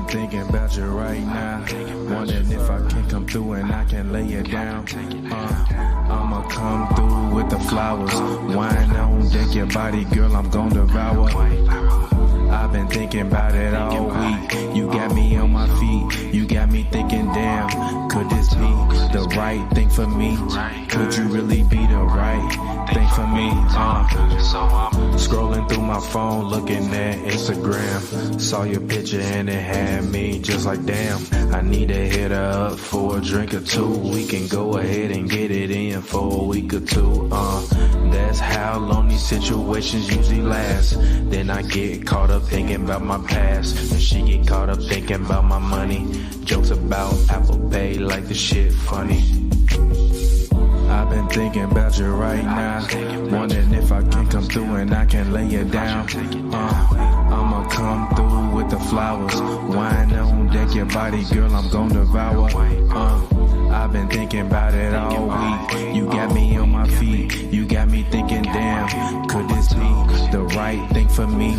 thinking about you right now. Wondering if I can come through and I can lay it down. I'ma come through with the flowers. Wine on deck, your body, girl, I'm gon' devour. I've been thinking about it all week. You got me on my feet. You got me thinking, damn, could this be the right thing for me? Could you really be the right thing for me? Scrolling through my phone, looking at Instagram. Saw your picture and it had me just like, damn, I need to hit her up for a drink or two. We can go ahead and get it in for a week or two. That's how long these situations usually last. Then I get caught up thinking about my past, and she get caught up thinking about my money. Jokes about Apple Pay like the shit funny. I've been thinking about you right now. Wondering if I can come through and I can lay it down. I'ma come through with the flowers. Wine on deck, your body, girl, I'm gon' devour. I've been thinking about it all week. You got me on my feet. You got me thinking, damn, could this be the right thing for me?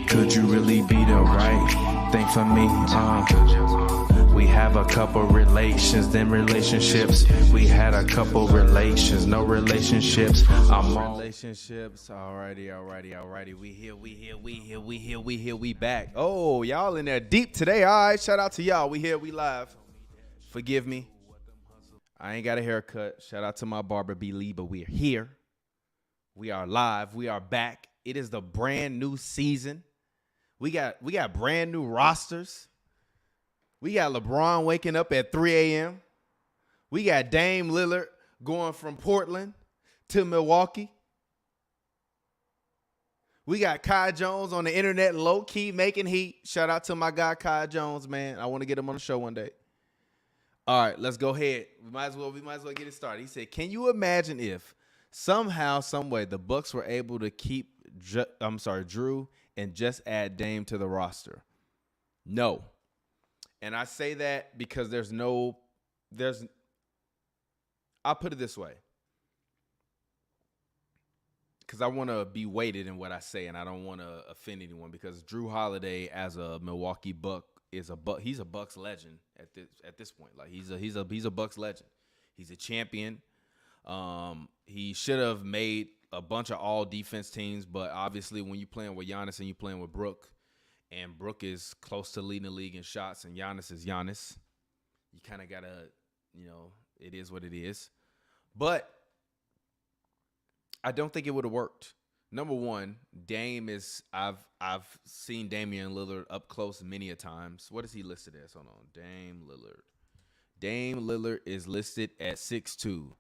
Could you really be the right thing for me? We have a couple relations, then relationships. We had a couple relations, no relationships. I'm on relationships. Alrighty. We here. We back. Oh, y'all in there deep today. All right, shout out to y'all. We here, we live. Forgive me. I ain't got a haircut. Shout out to my barber, B. Lee, but we're here. We are live. We are back. It is the brand new season. We got brand new rosters. We got LeBron waking up at 3 a.m. We got Dame Lillard going from Portland to Milwaukee. We got Kai Jones on the internet low-key making heat. Shout out to my guy Kai Jones, man. I want to get him on the show one day. All right, let's go ahead. We might as well get it started. He said, can you imagine if somehow, some way, the Bucks were able to keep Drew and just add Dame to the roster? No. And I say that because I'll put it this way. Because I want to be weighted in what I say, and I don't want to offend anyone, because Drew Holiday as a Milwaukee Buck is he's a Bucks legend at this point. Like he's a Bucks legend. He's a champion. He should have made a bunch of all defense teams, but obviously when you're playing with Giannis and you're playing with Brook, and Brook is close to leading the league in shots, and Giannis is Giannis, you kind of gotta, it is what it is. But I don't think it would have worked. Number one, Dame is I've seen Damian Lillard up close many a times. What is he listed as? Hold on. Dame Lillard. Dame Lillard is listed at 6'2".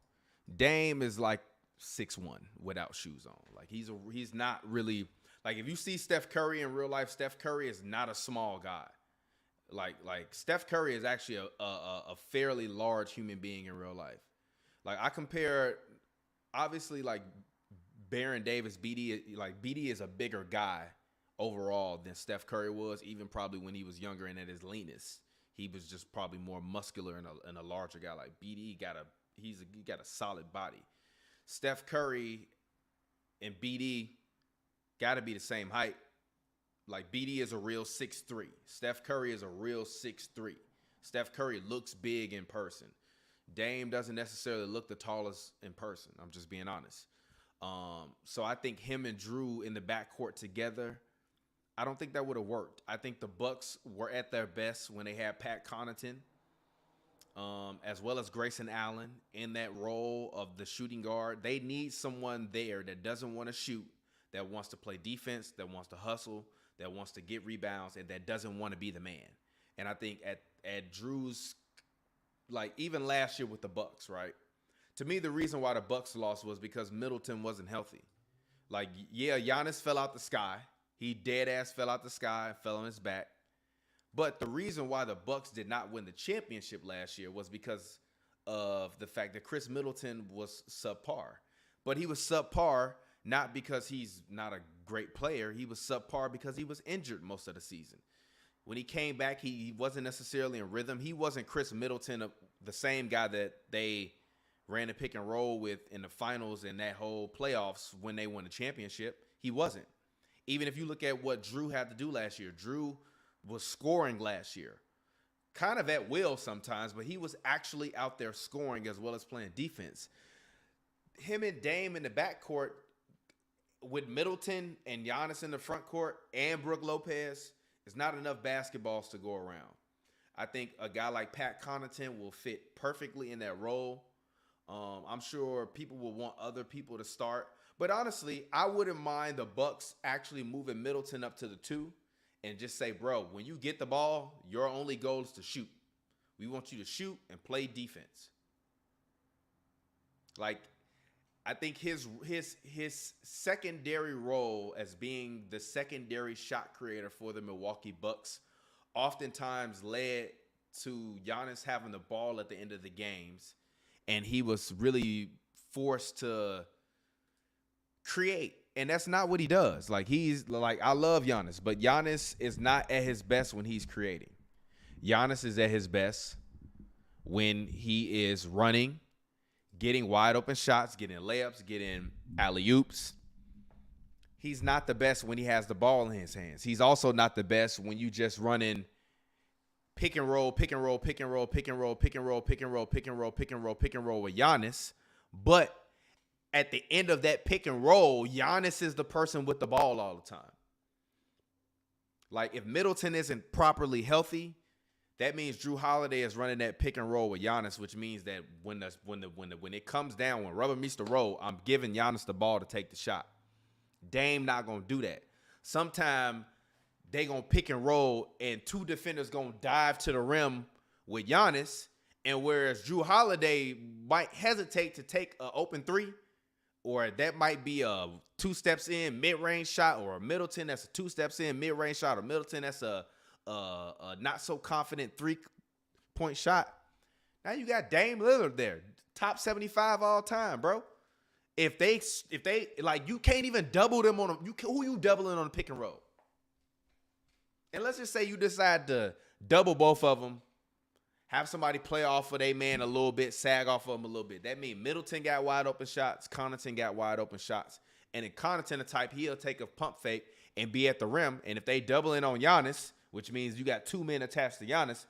Dame is like 6'1" without shoes on. Like he's not really, like if you see Steph Curry in real life, Steph Curry is not a small guy. Like Steph Curry is actually a fairly large human being in real life. Like I compare, obviously, like Baron Davis, BD is a bigger guy overall than Steph Curry was, even probably when he was younger and at his leanest. He was just probably more muscular and a larger guy. Like BD he got a solid body. Steph Curry and BD got to be the same height. Like BD is a real 6'3". Steph Curry is a real 6'3". Steph Curry looks big in person. Dame doesn't necessarily look the tallest in person. I'm just being honest. So I think him and Drew in the backcourt together, I don't think that would have worked. I think the Bucks were at their best when they had Pat Connaughton, as well as Grayson Allen in that role of the shooting guard. They need someone there that doesn't want to shoot, that wants to play defense, that wants to hustle, that wants to get rebounds, and that doesn't want to be the man. And I think at Drew's, like even last year with the Bucks, right? To me, the reason why the Bucks lost was because Middleton wasn't healthy. Like, yeah, Giannis fell out the sky. He dead ass fell out the sky and fell on his back. But the reason why the Bucks did not win the championship last year was because of the fact that Chris Middleton was subpar. But he was subpar not because he's not a great player. He was subpar because he was injured most of the season. When he came back, he wasn't necessarily in rhythm. He wasn't Chris Middleton, the same guy that they ran a pick and roll with in the finals and that whole playoffs when they won the championship. He wasn't. Even if you look at what Drew had to do last year, Drew was scoring last year. Kind of at will sometimes, but he was actually out there scoring as well as playing defense. Him and Dame in the backcourt with Middleton and Giannis in the front court and Brook Lopez is not enough basketballs to go around. I think a guy like Pat Connaughton will fit perfectly in that role. I'm sure people will want other people to start. But honestly, I wouldn't mind the Bucks actually moving Middleton up to the 2 and just say, bro, when you get the ball, your only goal is to shoot. We want you to shoot and play defense. Like, I think his secondary role as being the secondary shot creator for the Milwaukee Bucks oftentimes led to Giannis having the ball at the end of the games, and he was really forced to create. And that's not what he does. Like, I love Giannis, but Giannis is not at his best when he's creating. Giannis is at his best when he is running, getting wide open shots, getting layups, getting alley-oops. He's not the best when he has the ball in his hands. He's also not the best when you just running pick and roll, pick and roll, pick and roll, pick and roll, pick and roll, pick and roll, pick and roll, pick and roll, pick and roll with Giannis. But at the end of that pick and roll, Giannis is the person with the ball all the time. Like, if Middleton isn't properly healthy, that means Drew Holiday is running that pick and roll with Giannis, which means that when it comes down, when rubber meets the road, I'm giving Giannis the ball to take the shot. Dame not going to do that. Sometime they going to pick and roll and two defenders going to dive to the rim with Giannis, and whereas Drew Holiday might hesitate to take an open three, or that might be a 2 steps in mid-range shot, or a Middleton that's a 2 steps in mid-range shot, or Middleton that's a not so confident 3-point shot. Now you got Dame Lillard there, top 75 all time, bro. If they like, you can't even double them on who you doubling on a pick and roll? And let's just say you decide to double both of them, have somebody play off of their man a little bit, sag off of them a little bit. That means Middleton got wide open shots, Connaughton got wide open shots. And in Connaughton, the type, he'll take a pump fake and be at the rim. And if they double in on Giannis, which means you got 2 men attached to Giannis,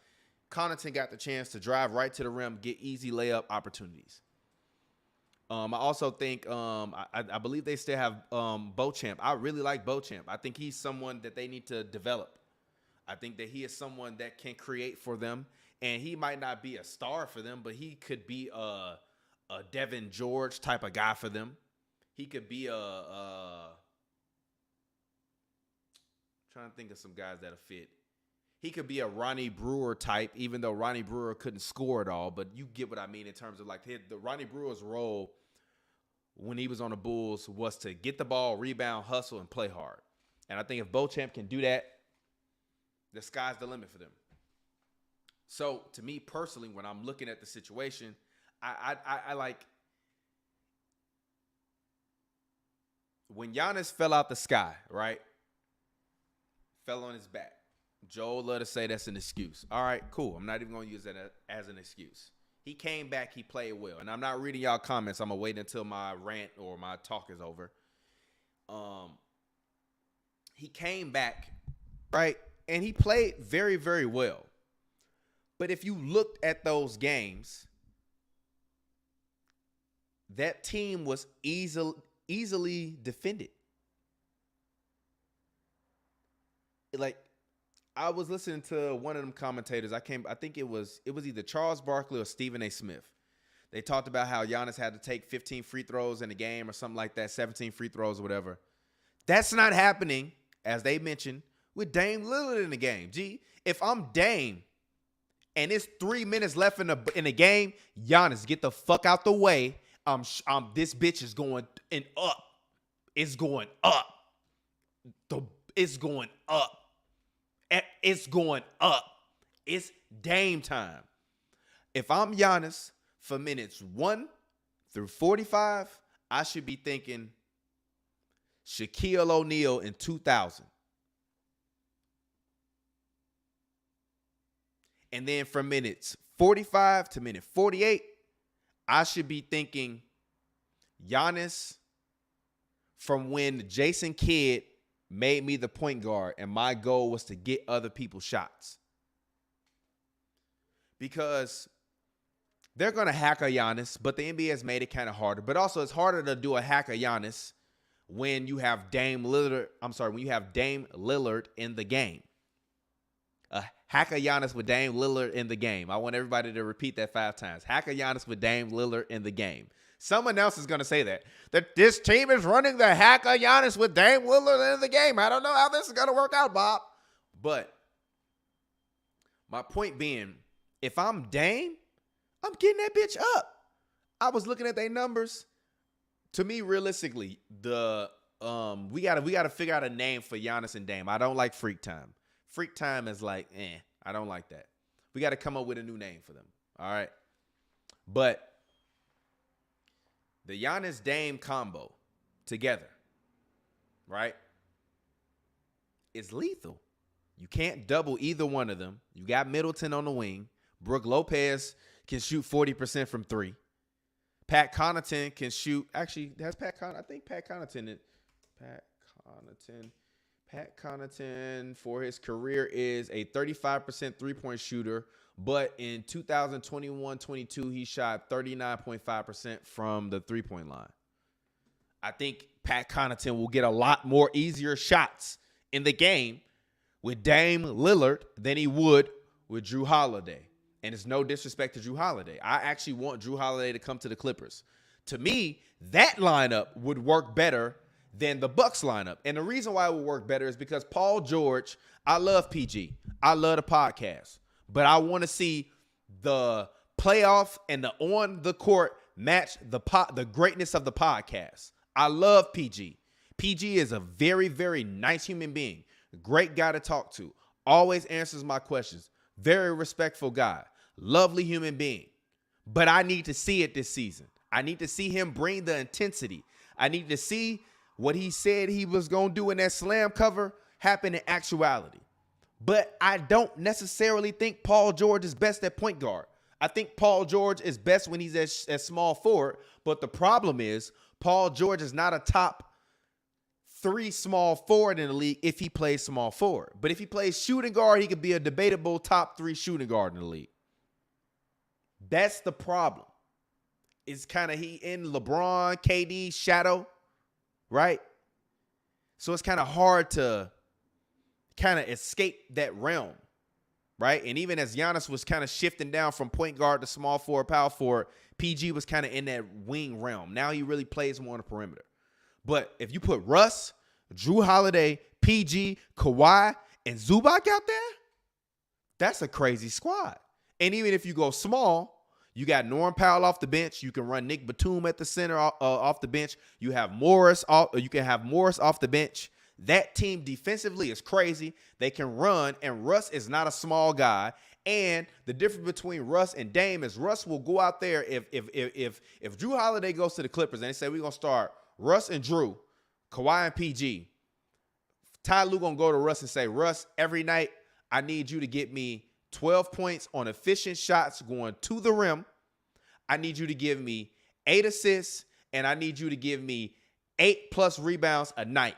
Connaughton got the chance to drive right to the rim, get easy layup opportunities. I also think I believe they still have Beauchamp. I really like Beauchamp. I think he's someone that they need to develop. I think that he is someone that can create for them, and he might not be a star for them, but he could be a Devin George type of guy for them. He could be trying to think of some guys that'll fit. He could be a Ronnie Brewer type, even though Ronnie Brewer couldn't score at all. But you get what I mean in terms of like the Ronnie Brewer's role when he was on the Bulls was to get the ball, rebound, hustle, and play hard. And I think if Beauchamp can do that, the sky's the limit for them. So to me personally, when I'm looking at the situation, I like when Giannis fell out the sky, right? Fell on his back. Joel love to say that's an excuse. All right, cool. I'm not even going to use that as an excuse. He came back. He played well. And I'm not reading y'all comments. I'm going to wait until my rant or my talk is over. He came back, right? And he played very, very well. But if you looked at those games, that team was easily defended. Like, I was listening to one of them commentators. I think it was either Charles Barkley or Stephen A. Smith. They talked about how Giannis had to take 15 free throws in a game or something like that, 17 free throws or whatever. That's not happening, as they mentioned, with Dame Lillard in the game. Gee, if I'm Dame and it's 3 minutes left in the game, Giannis, get the fuck out the way. This bitch is going up. It's going up. It's going up. It's going up. It's Dame time. If I'm Giannis for minutes 1 through 45, I should be thinking Shaquille O'Neal in 2000. And then from minutes 45 to minute 48, I should be thinking Giannis from when Jason Kidd made me the point guard, and my goal was to get other people shots. Because they're going to hack a Giannis, but the NBA has made it kind of harder. But also, it's harder to do a hack a Giannis when you have Dame Lillard. When you have Dame Lillard in the game. A hack a Giannis with Dame Lillard in the game. I want everybody to repeat that 5 times. Hack a Giannis with Dame Lillard in the game. Someone else is going to say that this team is running the hack a Giannis with Dame Lillard in the game. I don't know how this is going to work out, Bob. But my point being, if I'm Dame, I'm getting that bitch up. I was looking at their numbers. To me, realistically, we gotta figure out a name for Giannis and Dame. I don't like Freak Time. Freak Time is like, I don't like that. We got to come up with a new name for them. All right. But the Giannis Dame combo together, right, is lethal. You can't double either one of them. You got Middleton on the wing. Brook Lopez can shoot 40% from 3. Pat Connaughton can shoot. Actually, that's Pat Connaughton. I think Pat Connaughton. Pat Connaughton for his career is a 35% three-point shooter, but in 2021-22, he shot 39.5% from the three-point line. I think Pat Connaughton will get a lot more easier shots in the game with Dame Lillard than he would with Jrue Holiday. And it's no disrespect to Jrue Holiday. I actually want Jrue Holiday to come to the Clippers. To me, that lineup would work better than the Bucks lineup. And the reason why it would work better is because Paul George, I love PG. I love the podcast. But I want to see the playoff and the on the court match the greatness of the podcast. I love PG. PG is a very, very nice human being. Great guy to talk to. Always answers my questions. Very respectful guy. Lovely human being. But I need to see it this season. I need to see him bring the intensity. I need to see what he said he was going to do in that slam cover happen in actuality. But I don't necessarily think Paul George is best at point guard. I think Paul George is best when he's at small forward. But the problem is Paul George is not a top 3 small forward in the league if he plays small forward. But if he plays shooting guard, he could be a debatable top 3 shooting guard in the league. That's the problem. It's kind of he in LeBron, KD, shadow, right? So it's kind of hard to kind of escape that realm, right? And even as Giannis was kind of shifting down from point guard to small forward, power forward, PG was kind of in that wing realm. Now he really plays more on the perimeter. But if you put Russ, Jrue Holiday, PG, Kawhi, and Zubac out there, that's a crazy squad. And even if you go small, you got Norm Powell off the bench. You can run Nick Batum at the center off the bench. You have Morris. You can have Morris off the bench. That team defensively is crazy. They can run, and Russ is not a small guy. And the difference between Russ and Dame is Russ will go out there if Jrue Holiday goes to the Clippers and they say we're gonna start Russ and Jrue, Kawhi and PG. Ty Lue gonna go to Russ and say, Russ, every night I need you to get me 12 points on efficient shots going to the rim. I need you to give me 8 assists, and I need you to give me 8+ rebounds a night.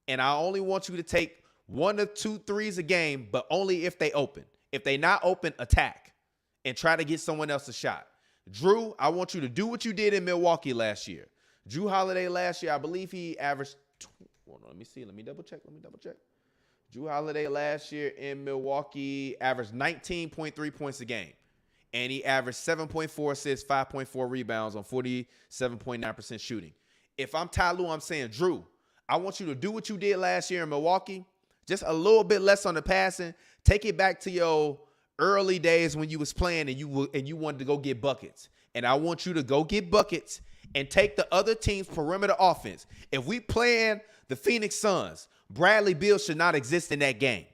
And I only want you to take 1 or 2 threes a game, but only if they open. If they not open, attack and try to get someone else a shot. Jrue, I want you to do what you did in Milwaukee last year. Jrue Holiday last year, I believe he averaged, hold on, let me see. Let me double check. Jrue Holiday last year in Milwaukee averaged 19.3 points a game. And he averaged 7.4 assists, 5.4 rebounds on 47.9% shooting. If I'm Ty Lue, I'm saying, Jrue, I want you to do what you did last year in Milwaukee. Just a little bit less on the passing. Take it back to your early days when you was playing and you wanted to go get buckets. And I want you to go get buckets and take the other team's perimeter offense. If we playing the Phoenix Suns, Bradley Beal should not exist in that game.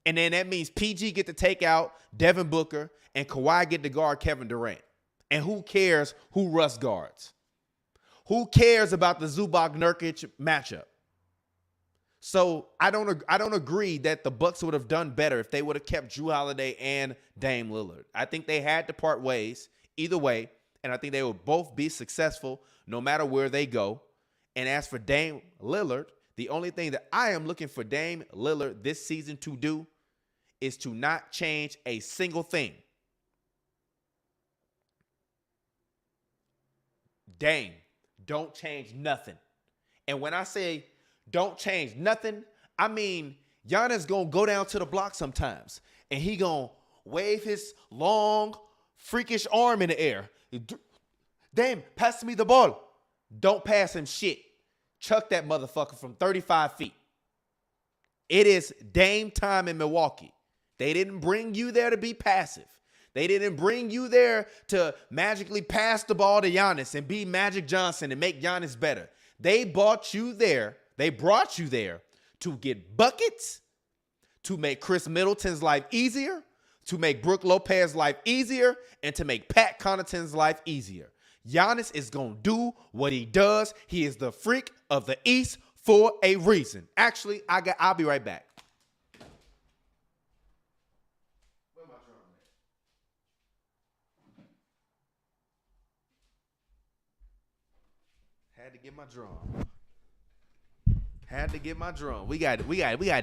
And then that means PG get to take out Devin Booker and Kawhi get to guard Kevin Durant. And who cares who Russ guards? Who cares about the Zubac-Nurkic matchup? So I don't agree that the Bucks would have done better if they would have kept Jrue Holiday and Dame Lillard. I think they had to part ways either way, and I think they would both be successful no matter where they go. And as for Dame Lillard, The only thing that I am looking for Dame Lillard this season to do is to not change a single thing. Dame, don't change nothing. And when I say don't change nothing, I mean Giannis gonna go down to the block sometimes, and he gonna wave his long, freakish arm in the air. Dame, pass me the ball. Don't pass him shit. Chuck that motherfucker from 35 feet. It is Dame time in Milwaukee. They didn't bring you there to be passive. They didn't bring you there to magically pass the ball to Giannis and be Magic Johnson and make Giannis better. They brought you there to get buckets, to make Chris Middleton's life easier, to make Brook Lopez's life easier, and to make Pat Connaughton's life easier. Giannis is going to do what he does. He is the freak of the East for a reason. Actually, I'll be right back. Where my drum at? Had to get my drum. We got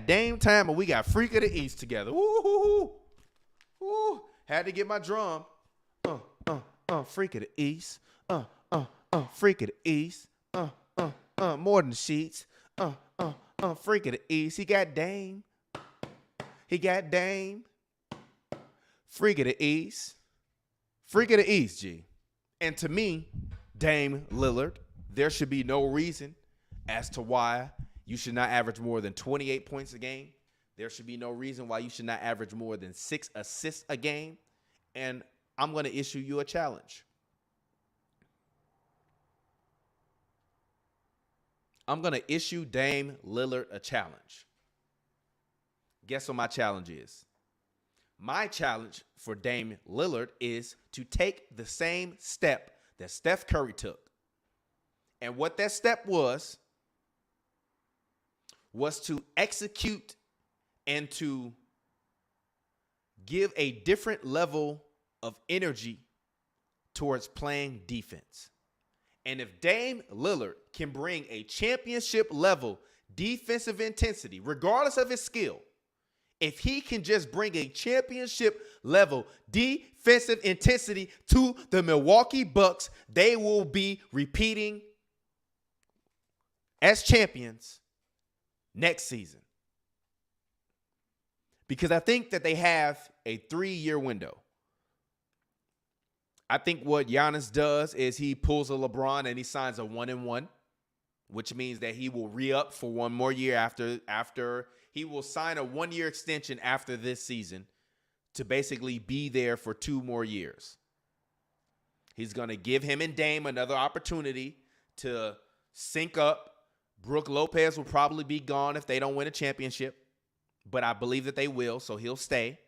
Dame time and we got Freak of the East together. Woo. Had to get my drum. Freak of the East. Freak of the East. More than the sheets. Freak of the East. He got Dame. Freak of the East. Freak of the East, G. And to me, Dame Lillard, there should be no reason as to why you should not average more than 28 points a game. There should be no reason why you should not average more than 6 assists a game. And I'm going to issue you a challenge. I'm going to issue Dame Lillard a challenge. Guess what my challenge is? My challenge for Dame Lillard is to take the same step that Steph Curry took. And what that step was to execute and to give a different level of energy towards playing defense. And if Dame Lillard can bring a championship level defensive intensity, regardless of his skill, if he can just bring a championship level defensive intensity to the Milwaukee Bucks, they will be repeating as champions next season. Because I think that they have a 3-year window. I think what Giannis does is he pulls a LeBron and he signs a 1-and-1, which means that he will re-up for one more year after he will sign a 1-year extension after this season to basically be there for 2 more years. He's going to give him and Dame another opportunity to sync up. Brook Lopez will probably be gone if they don't win a championship, but I believe that they will, so he'll stay.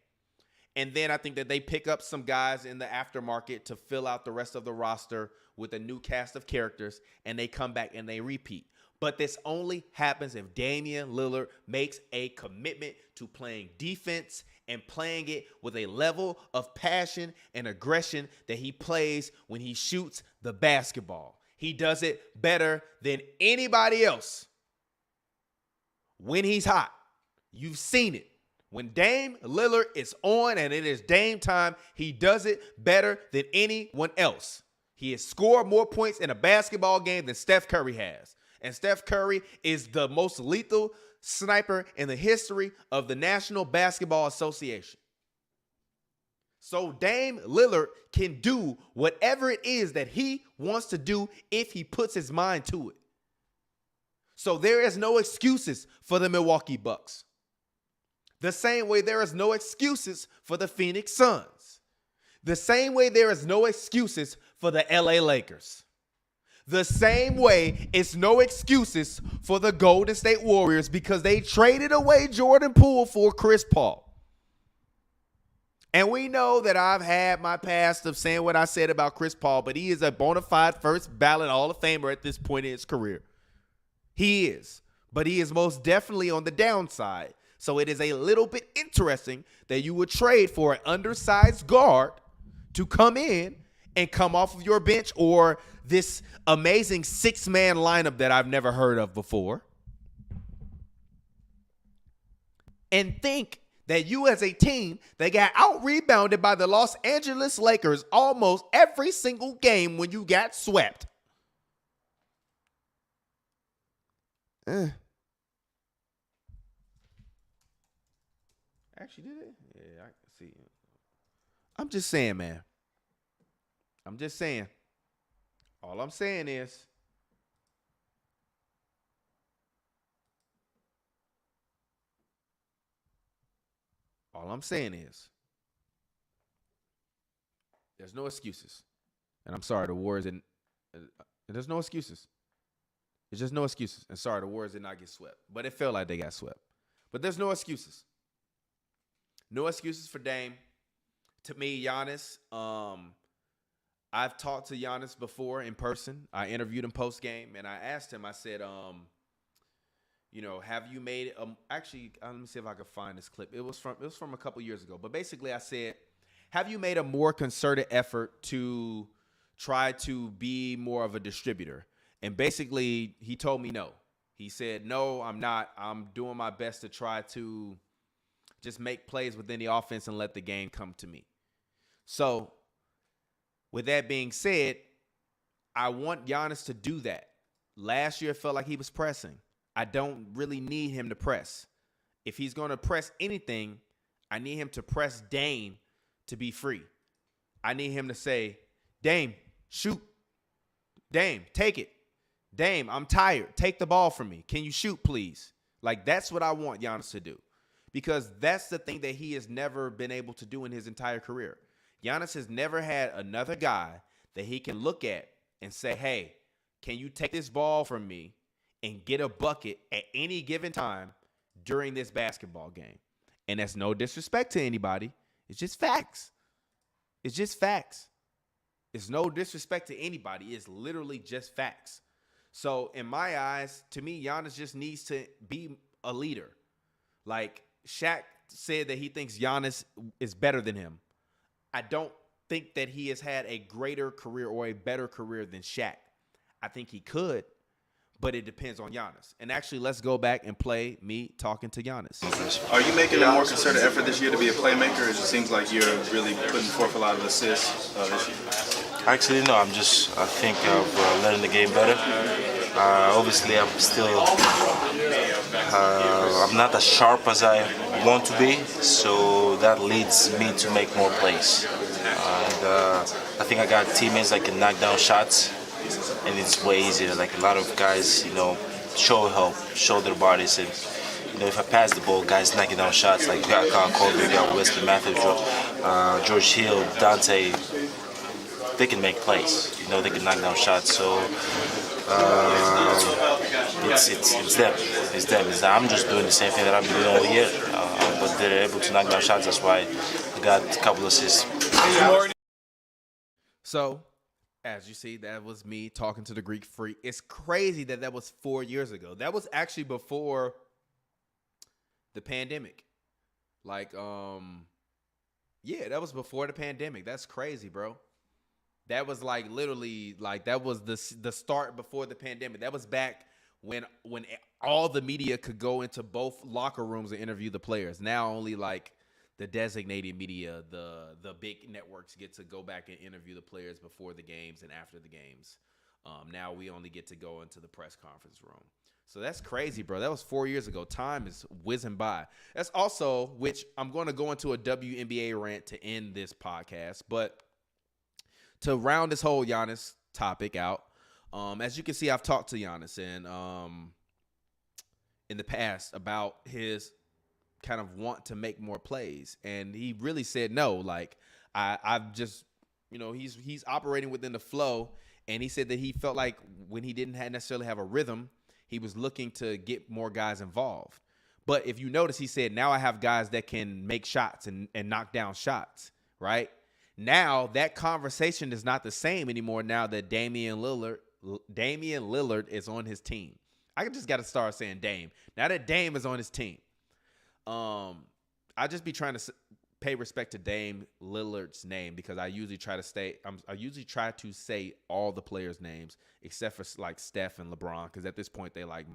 And then I think that they pick up some guys in the aftermarket to fill out the rest of the roster with a new cast of characters, and they come back and they repeat. But this only happens if Damian Lillard makes a commitment to playing defense and playing it with a level of passion and aggression that he plays when he shoots the basketball. He does it better than anybody else when he's hot. You've seen it. When Dame Lillard is on and it is Dame time, he does it better than anyone else. He has scored more points in a basketball game than Steph Curry has. And Steph Curry is the most lethal sniper in the history of the National Basketball Association. So Dame Lillard can do whatever it is that he wants to do if he puts his mind to it. So there is no excuses for the Milwaukee Bucks. The same way there is no excuses for the Phoenix Suns. The same way there is no excuses for the LA Lakers. The same way it's no excuses for the Golden State Warriors because they traded away Jordan Poole for Chris Paul. And we know that I've had my past of saying what I said about Chris Paul, but he is a bona fide first ballot Hall of Famer at this point in his career. He is. But he is most definitely on the downside. So it is a little bit interesting that you would trade for an undersized guard to come in and come off of your bench, or this amazing 6-man lineup that I've never heard of before. and think that you as a team that got out-rebounded by the Los Angeles Lakers almost every single game when you got swept. Actually, did it? Yeah, I can see it. I'm just saying, man. I'm just saying. All I'm saying is, there's no excuses. And I'm sorry, the Warriors didn't. There's no excuses. There's just no excuses. And sorry, the Warriors did not get swept. But it felt like they got swept. But there's no excuses. No excuses for Dame. To me, Giannis, I've talked to Giannis before in person. I interviewed him post-game, and I asked him, I said, have you made actually, let me see if I can find this clip. It was from a couple years ago. But basically I said, have you made a more concerted effort to try to be more of a distributor? And basically he told me no. He said, no, I'm not. I'm doing my best to try to just make plays within the offense and let the game come to me. So with that being said, I want Giannis to do that. Last year it felt like he was pressing. I don't really need him to press. If he's going to press anything, I need him to press Dame to be free. I need him to say, Dame, shoot. Dame, take it. Dame, I'm tired. Take the ball from me. Can you shoot, please? Like, that's what I want Giannis to do. Because that's the thing that he has never been able to do in his entire career. Giannis has never had another guy that he can look at and say, hey, can you take this ball from me and get a bucket at any given time during this basketball game? And that's no disrespect to anybody. It's just facts. It's just facts. It's no disrespect to anybody. It's literally just facts. So in my eyes, to me, Giannis just needs to be a leader. Like Shaq said that he thinks Giannis is better than him. I don't think that he has had a greater career or a better career than Shaq. I think he could, but it depends on Giannis. And actually, let's go back and play me talking to Giannis. Are you making a more concerted effort this year to be a playmaker? It seems like you're really putting forth a lot of assists this year. Actually, no. I think of learning the game better. Obviously, I'm still, I'm not as sharp as I want to be, so that leads me to make more plays. And I think I got teammates that can knock down shots, and it's way easier. Like a lot of guys, show their bodies, and if I pass the ball, guys knocking down shots. Like we got Kyle Colby, we got Wesley Matthews, George Hill, Dante. They can make plays. They can knock down shots. So it's them. It's them. I'm just doing the same thing that I've been doing all year, but they're able to knock down shots. That's why I got a couple assists. So, as you see, that was me talking to the Greek Freak. It's crazy that was 4 years ago. That was actually before the pandemic. Like, that was before the pandemic. That's crazy, bro. That was like literally like that was the start before the pandemic. That was back when all the media could go into both locker rooms and interview the players. Now only like the designated media, the big networks get to go back and interview the players before the games and after the games. Now we only get to go into the press conference room. So that's crazy, bro. That was 4 years ago. Time is whizzing by. That's also, which I'm going to go into a WNBA rant to end this podcast, but to round this whole Giannis topic out, as you can see, I've talked to Giannis in the past about his kind of want to make more plays, and he really said no. Like I've just, he's operating within the flow, and he said that he felt like when he didn't necessarily have a rhythm, he was looking to get more guys involved. But if you notice, he said, now I have guys that can make shots and knock down shots, right? Now that conversation is not the same anymore now that Damian Lillard is on his team. I just got to start saying Dame. Now that Dame is on his team, I just be trying to pay respect to Dame Lillard's name because I usually try to say all the players' names except for like Steph and LeBron because at this point they like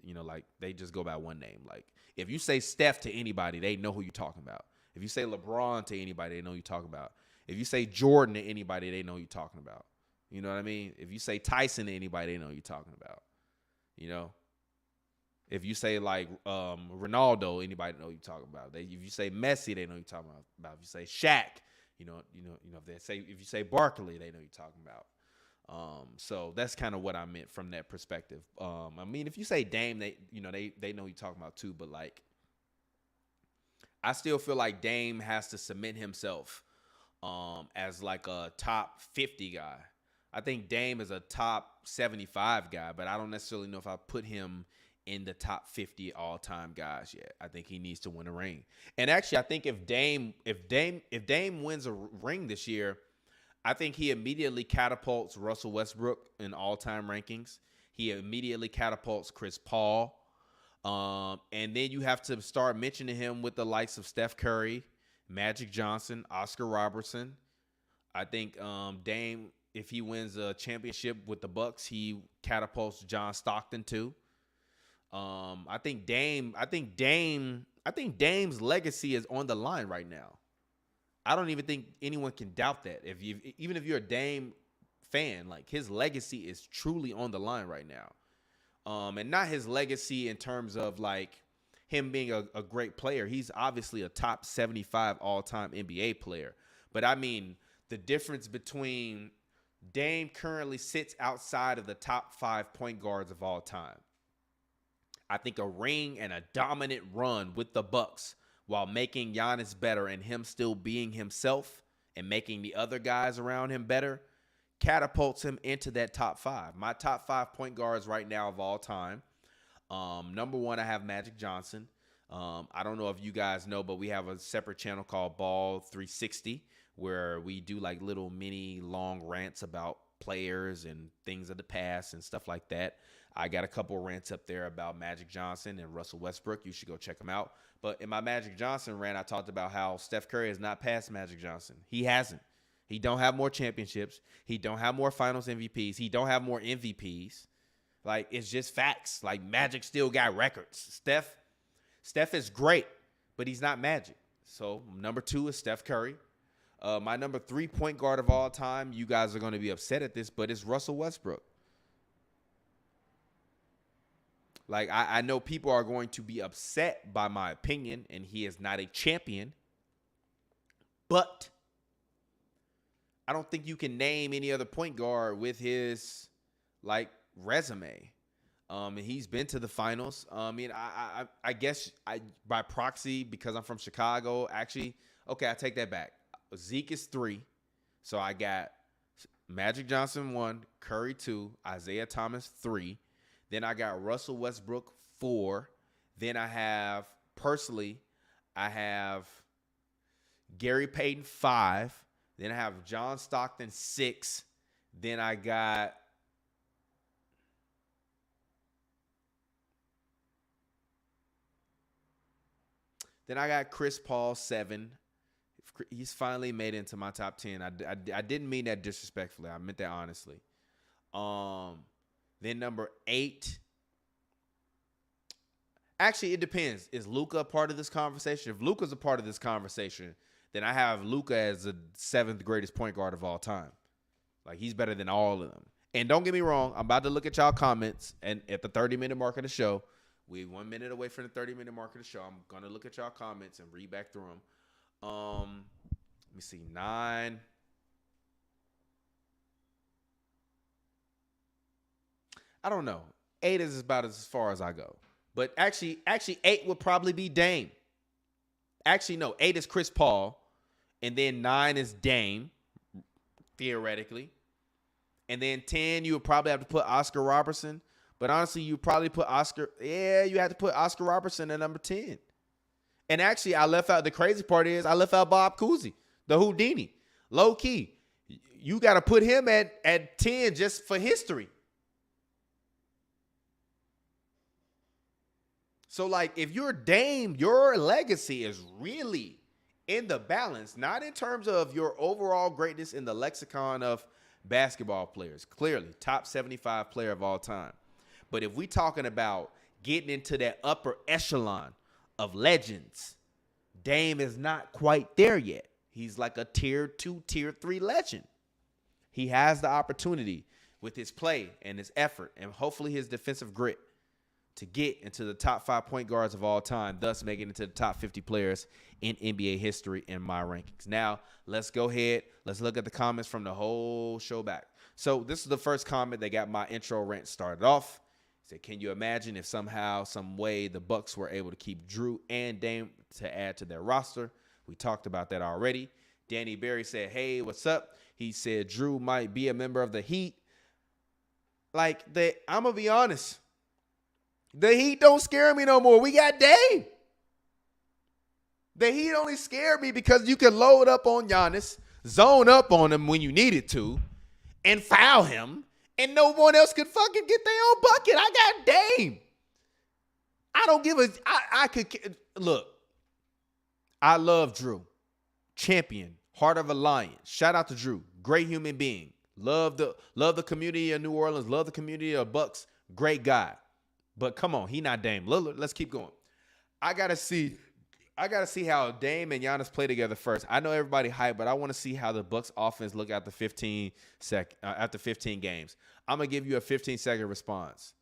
like they just go by one name. Like if you say Steph to anybody, they know who you're talking about. If you say LeBron to anybody, they know who you're talking about. If you say Jordan to anybody, they know who you're talking about. You know what I mean? If you say Tyson to anybody, they know who you're talking about. You know? If you say like Ronaldo, anybody know who you're talking about. If you say Messi, they know who you're talking about. If you say Shaq, if you say Barkley, they know who you're talking about. So that's kind of what I meant from that perspective. I mean, if you say Dame, they know who you're talking about too. But like, I still feel like Dame has to cement himself as like a top 50 guy. I think Dame is a top 75 guy, but I don't necessarily know if I put him in the top 50 all-time guys yet. I think he needs to win a ring. And actually, I think if Dame wins a ring this year, I think he immediately catapults Russell Westbrook in all-time rankings. He immediately catapults Chris Paul. And then you have to start mentioning him with the likes of Steph Curry, Magic Johnson, Oscar Robertson. I think Dame, if he wins a championship with the Bucks, he catapults John Stockton too. I think Dame's legacy is on the line right now. I don't even think anyone can doubt that. Even if you're a Dame fan, like his legacy is truly on the line right now. And not his legacy in terms of like him being a great player. He's obviously a top 75 all-time NBA player. But I mean, the difference between Dame currently sits outside of the top 5 point guards of all time. I think a ring and a dominant run with the Bucks while making Giannis better and him still being himself and making the other guys around him better catapults him into that top 5. My top 5 point guards right now of all time. Number 1, I have Magic Johnson. I don't know if you guys know, but we have a separate channel called Ball 360 where we do like little mini long rants about players and things of the past and stuff like that. I got a couple rants up there about Magic Johnson and Russell Westbrook. You should go check them out. But in my Magic Johnson rant, I talked about how Steph Curry has not passed Magic Johnson. He hasn't. He don't have more championships. He don't have more finals MVPs. He don't have more MVPs. Like, it's just facts. Like, Magic still got records. Steph is great, but he's not Magic. So, number 2 is Steph Curry. My number 3 point guard of all time, you guys are going to be upset at this, but it's Russell Westbrook. Like, I know people are going to be upset by my opinion, and he is not a champion. But I don't think you can name any other point guard with his, like, resume. And he's been to the finals. I mean, I guess by proxy, because I'm from Chicago, actually, okay, I take that back. Zeke is 3. So I got Magic Johnson 1, Curry 2, Isaiah Thomas 3. Then I got Russell Westbrook 4. Then I have Gary Payton 5. Then I have John Stockton 6. Then I got Chris Paul 7. He's finally made it into my top 10. I didn't mean that disrespectfully. I meant that honestly. Then number 8. Actually, it depends. Is Luka a part of this conversation? If Luka's a part of this conversation, then I have Luka as the 7th greatest point guard of all time. Like, he's better than all of them. And don't get me wrong, I'm about to look at y'all comments, and at the 30-minute mark of the show, we're 1 minute away from the 30-minute mark of the show. I'm going to look at y'all comments and read back through them. Let me see, 9. I don't know. 8 is about as far as I go. But actually 8 would probably be Dame. Actually, no, 8 is Chris Paul. And then 9 is Dame, theoretically. And then 10, you would probably have to put Oscar Robertson. But honestly, you probably put you have to put Oscar Robertson at number 10. And actually, the crazy part is I left out Bob Cousy, the Houdini. Low key. You got to put him at 10 just for history. So, like, if you're Dame, your legacy is really in the balance, not in terms of your overall greatness in the lexicon of basketball players. Clearly, top 75 player of all time. But if we talking about getting into that upper echelon of legends. Dame is not quite there yet. He's like a tier 2, tier 3 legend. He has the opportunity with his play and his effort and hopefully his defensive grit to get into the top 5 point guards of all time, thus making it into the top 50 players in NBA history in my rankings. Now, let's go ahead. Let's look at the comments from the whole show back. So this is the first comment that got my intro rant started off. He said, can you imagine if somehow, some way the Bucks were able to keep Drew and Dame to add to their roster? We talked about that already. Danny Berry said, hey, what's up? He said Drew might be a member of the Heat. I'm going to be honest. The Heat don't scare me no more. We got Dame. The Heat only scared me because you can load up on Giannis, zone up on him when you needed to, and foul him, and no one else could fucking get their own bucket. I got Dame. I don't give a... Look, I love Drew. Champion. Heart of a lion. Shout out to Drew. Great human being. Love the community of New Orleans. Love the community of Bucks. Great guy. But come on, he not Dame Lillard. Let's keep going. I gotta see how Dame and Giannis play together first. I know everybody hyped, but I want to see how the Bucks offense look after 15 games. I'm gonna give you a 15-second response.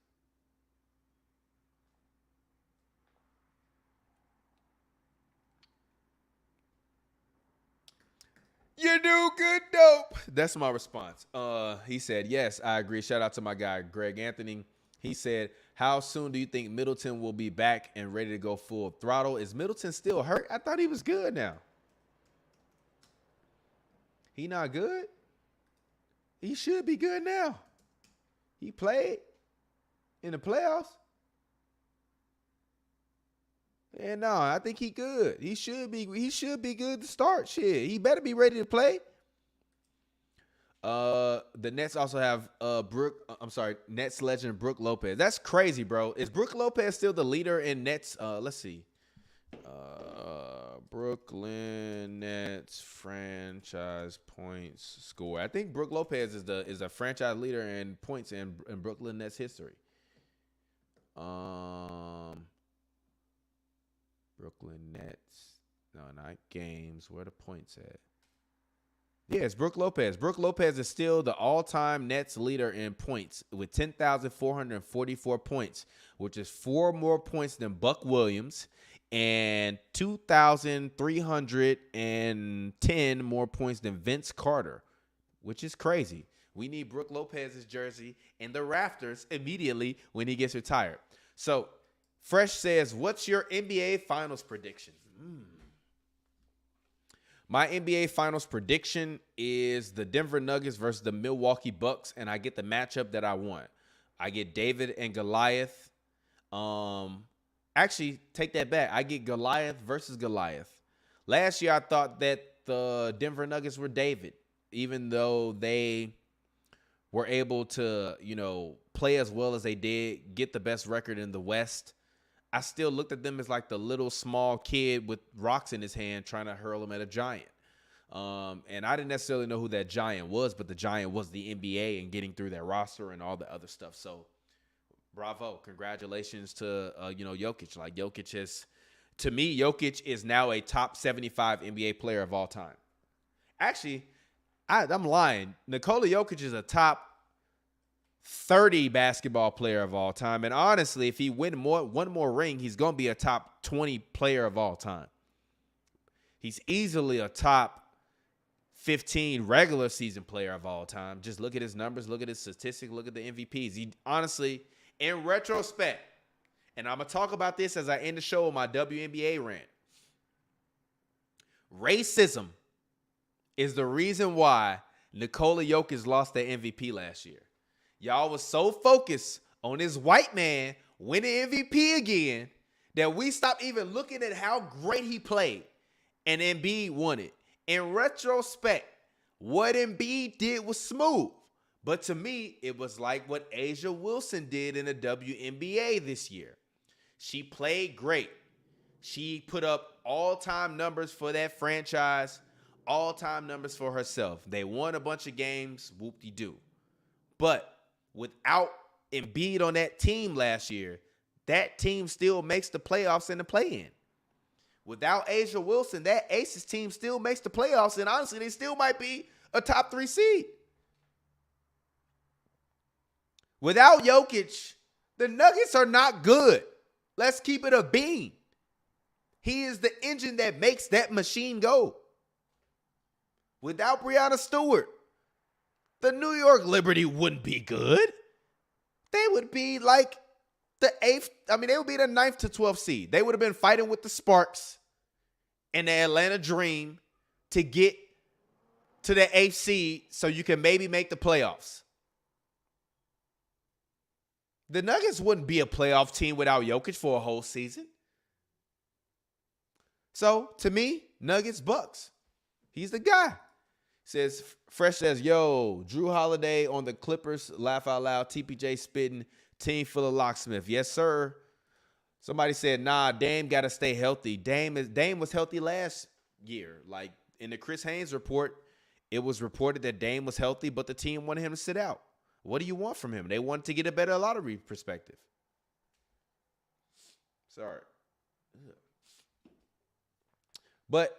You do good, dope. That's my response. He said, yes, I agree. Shout out to my guy, Greg Anthony. He said, how soon do you think Middleton will be back and ready to go full throttle? Is Middleton still hurt? I thought he was good now. He not good? He should be good now. He played in the playoffs. And no, I think he good. He should be good to start. Shit, he better be ready to play. The Nets also have Nets legend Brook Lopez. That's crazy, bro. Is Brook Lopez still the leader in Nets? Let's see. Brooklyn Nets franchise points score. I think Brook Lopez is a franchise leader in points in Brooklyn Nets history. Brooklyn Nets. No, not games. Where the points at? Yeah, it's Brook Lopez. Brook Lopez is still the all-time Nets leader in points with 10,444 points, which is 4 more points than Buck Williams and 2,310 more points than Vince Carter, which is crazy. We need Brook Lopez's jersey in the rafters immediately when he gets retired. So, Fresh says, what's your NBA Finals prediction? My NBA Finals prediction is the Denver Nuggets versus the Milwaukee Bucks, and I get the matchup that I want. I get David and Goliath. Actually, take that back. I get Goliath versus Goliath. Last year, I thought that the Denver Nuggets were David, even though they were able to, play as well as they did, get the best record in the West. I still looked at them as like the little small kid with rocks in his hand trying to hurl them at a giant. And I didn't necessarily know who that giant was, but the giant was the NBA and getting through their roster and all the other stuff. So, bravo. Congratulations to, Jokic. Like, to me, Jokic is now a top 75 NBA player of all time. Actually, I'm lying. Nikola Jokic is a top 30 basketball player of all time. And honestly, if he win one more ring, he's going to be a top 20 player of all time. He's easily a top 15 regular season player of all time. Just look at his numbers, look at his statistics, look at the MVPs. He honestly, in retrospect, and I'm going to talk about this as I end the show with my WNBA rant. Racism is the reason why Nikola Jokic lost that MVP last year. Y'all was so focused on this white man winning MVP again that we stopped even looking at how great he played, and Embiid won it. In retrospect, what Embiid did was smooth. But to me, it was like what Asia Wilson did in the WNBA this year. She played great. She put up all-time numbers for that franchise, all-time numbers for herself. They won a bunch of games, whoop-de-doo. But without Embiid on that team last year, that team still makes the playoffs and the play-in. Without Asia Wilson, that Aces team still makes the playoffs, and honestly, they still might be a top 3 seed. Without Jokic, the Nuggets are not good. Let's keep it a bean. He is the engine that makes that machine go. Without Breanna Stewart, the New York Liberty wouldn't be good. They would be like the 8th. I mean, they would be the 9th to 12th seed. They would have been fighting with the Sparks and the Atlanta Dream to get to the 8th seed so you can maybe make the playoffs. The Nuggets wouldn't be a playoff team without Jokic for a whole season. So, to me, Nuggets, Bucks. He's the guy. Says, Fresh says, yo, Drew Holiday on the Clippers, laugh out loud, TPJ spitting, team full of locksmith. Yes, sir. Somebody said, nah, Dame got to stay healthy. Dame was healthy last year. Like, in the Chris Haynes report, it was reported that Dame was healthy, but the team wanted him to sit out. What do you want from him? They wanted to get a better lottery perspective. Sorry. But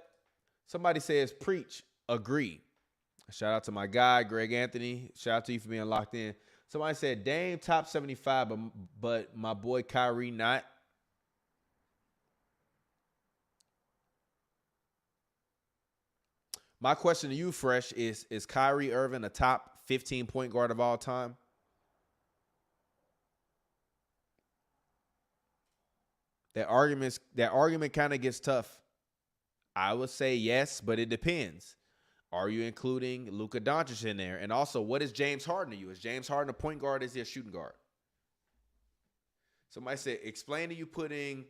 somebody says, preach, agree. Shout out to my guy, Greg Anthony. Shout out to you for being locked in. Somebody said, Dame top 75, but my boy Kyrie not. My question to you, Fresh, is Kyrie Irving a top 15 point guard of all time? That argument kind of gets tough. I would say yes, but it depends. Are you including Luka Doncic in there? And also, what is James Harden to you? Is James Harden a point guard? Is he a shooting guard? Somebody said, explain to you putting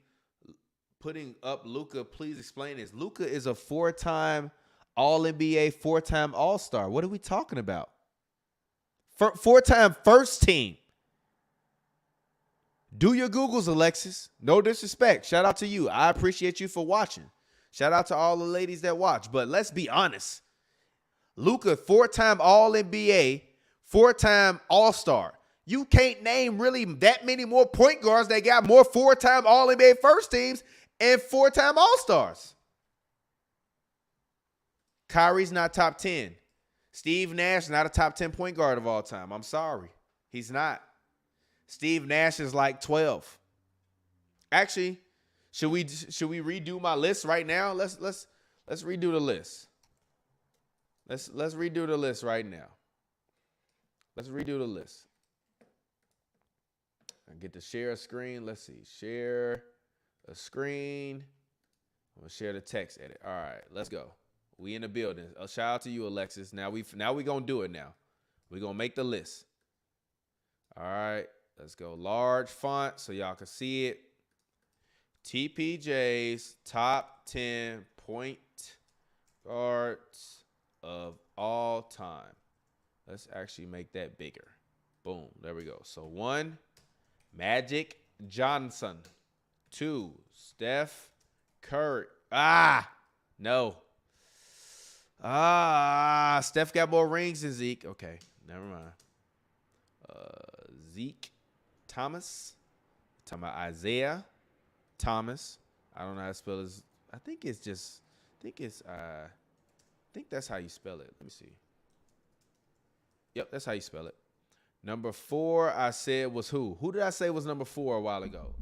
up Luka. Please explain this. Luka is a 4-time All-NBA, 4-time All-Star. What are we talking about? 4-time first team. Do your Googles, Alexis. No disrespect. Shout out to you. I appreciate you for watching. Shout out to all the ladies that watch. But let's be honest. Luka, 4-time All-NBA, 4-time All-Star. You can't name really that many more point guards that got more 4-time All-NBA first teams and 4-time All-Stars. Kyrie's not top 10. Steve Nash not a top 10 point guard of all time. I'm sorry. He's not. Steve Nash is like 12. Actually, should we redo my list right now? Let's redo the list. Let's redo the list right now. Let's redo the list. I get to share a screen. Let's see. Share a screen. I'm gonna share the text edit. All right, let's go. We in the building. A shout out to you, Alexis. Now we gonna do it now. We're gonna make the list. All right, let's go. Large font so y'all can see it. TPJ's top 10 point guards of all time. Let's actually make that bigger. Boom. There we go. So 1, Magic Johnson. 2, Steph Curry. No. Steph got more rings than Zeke. Okay, never mind. Zeke Thomas. Talking about Isaiah Thomas. I don't know how to spell his. I think that's how you spell it. Let me see. Yep, that's how you spell it. Number 4, I said was who? Who did I say was number 4 a while ago?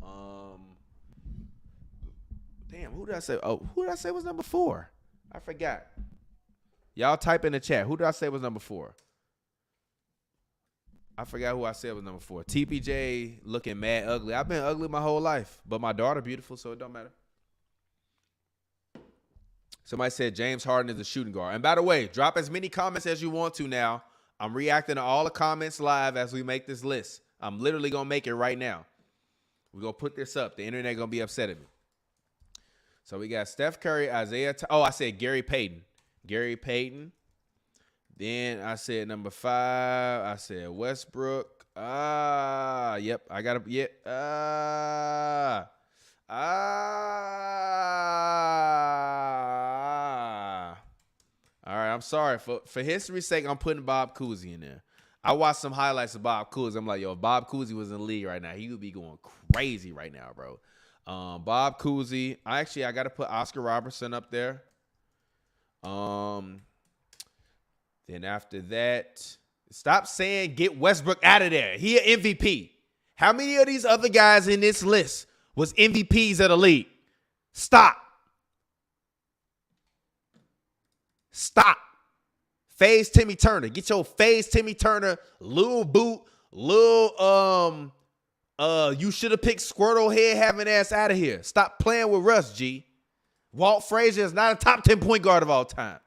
Damn, who did I say? Oh, who did I say was number 4? I forgot. Y'all type in the chat. Who did I say was number 4? I forgot who I said was number 4. TPJ looking mad ugly. I've been ugly my whole life, but my daughter beautiful, so it don't matter. Somebody said James Harden is a shooting guard. And by the way, drop as many comments as you want to now. I'm reacting to all the comments live as we make this list. I'm literally going to make it right now. We're going to put this up. The internet going to be upset at me. So we got Steph Curry, Isaiah. I said Gary Payton. Gary Payton. Then I said number 5. I said Westbrook. Yep. I got to. Yep. All right. I'm sorry. For history's sake, I'm putting Bob Cousy in there. I watched some highlights of Bob Cousy. I'm like, yo, if Bob Cousy was in the league right now, he would be going crazy right now, bro. Bob Cousy. I got to put Oscar Robertson up there. Then after that, stop saying get Westbrook out of there. He an MVP. How many of these other guys in this list was MVPs of the league? Stop. FaZe Timmy Turner. Get your FaZe Timmy Turner, Lil Boot, Lil you should have picked Squirtle head having ass out of here. Stop playing with Russ, G. Walt Frazier is not a top 10 point guard of all time.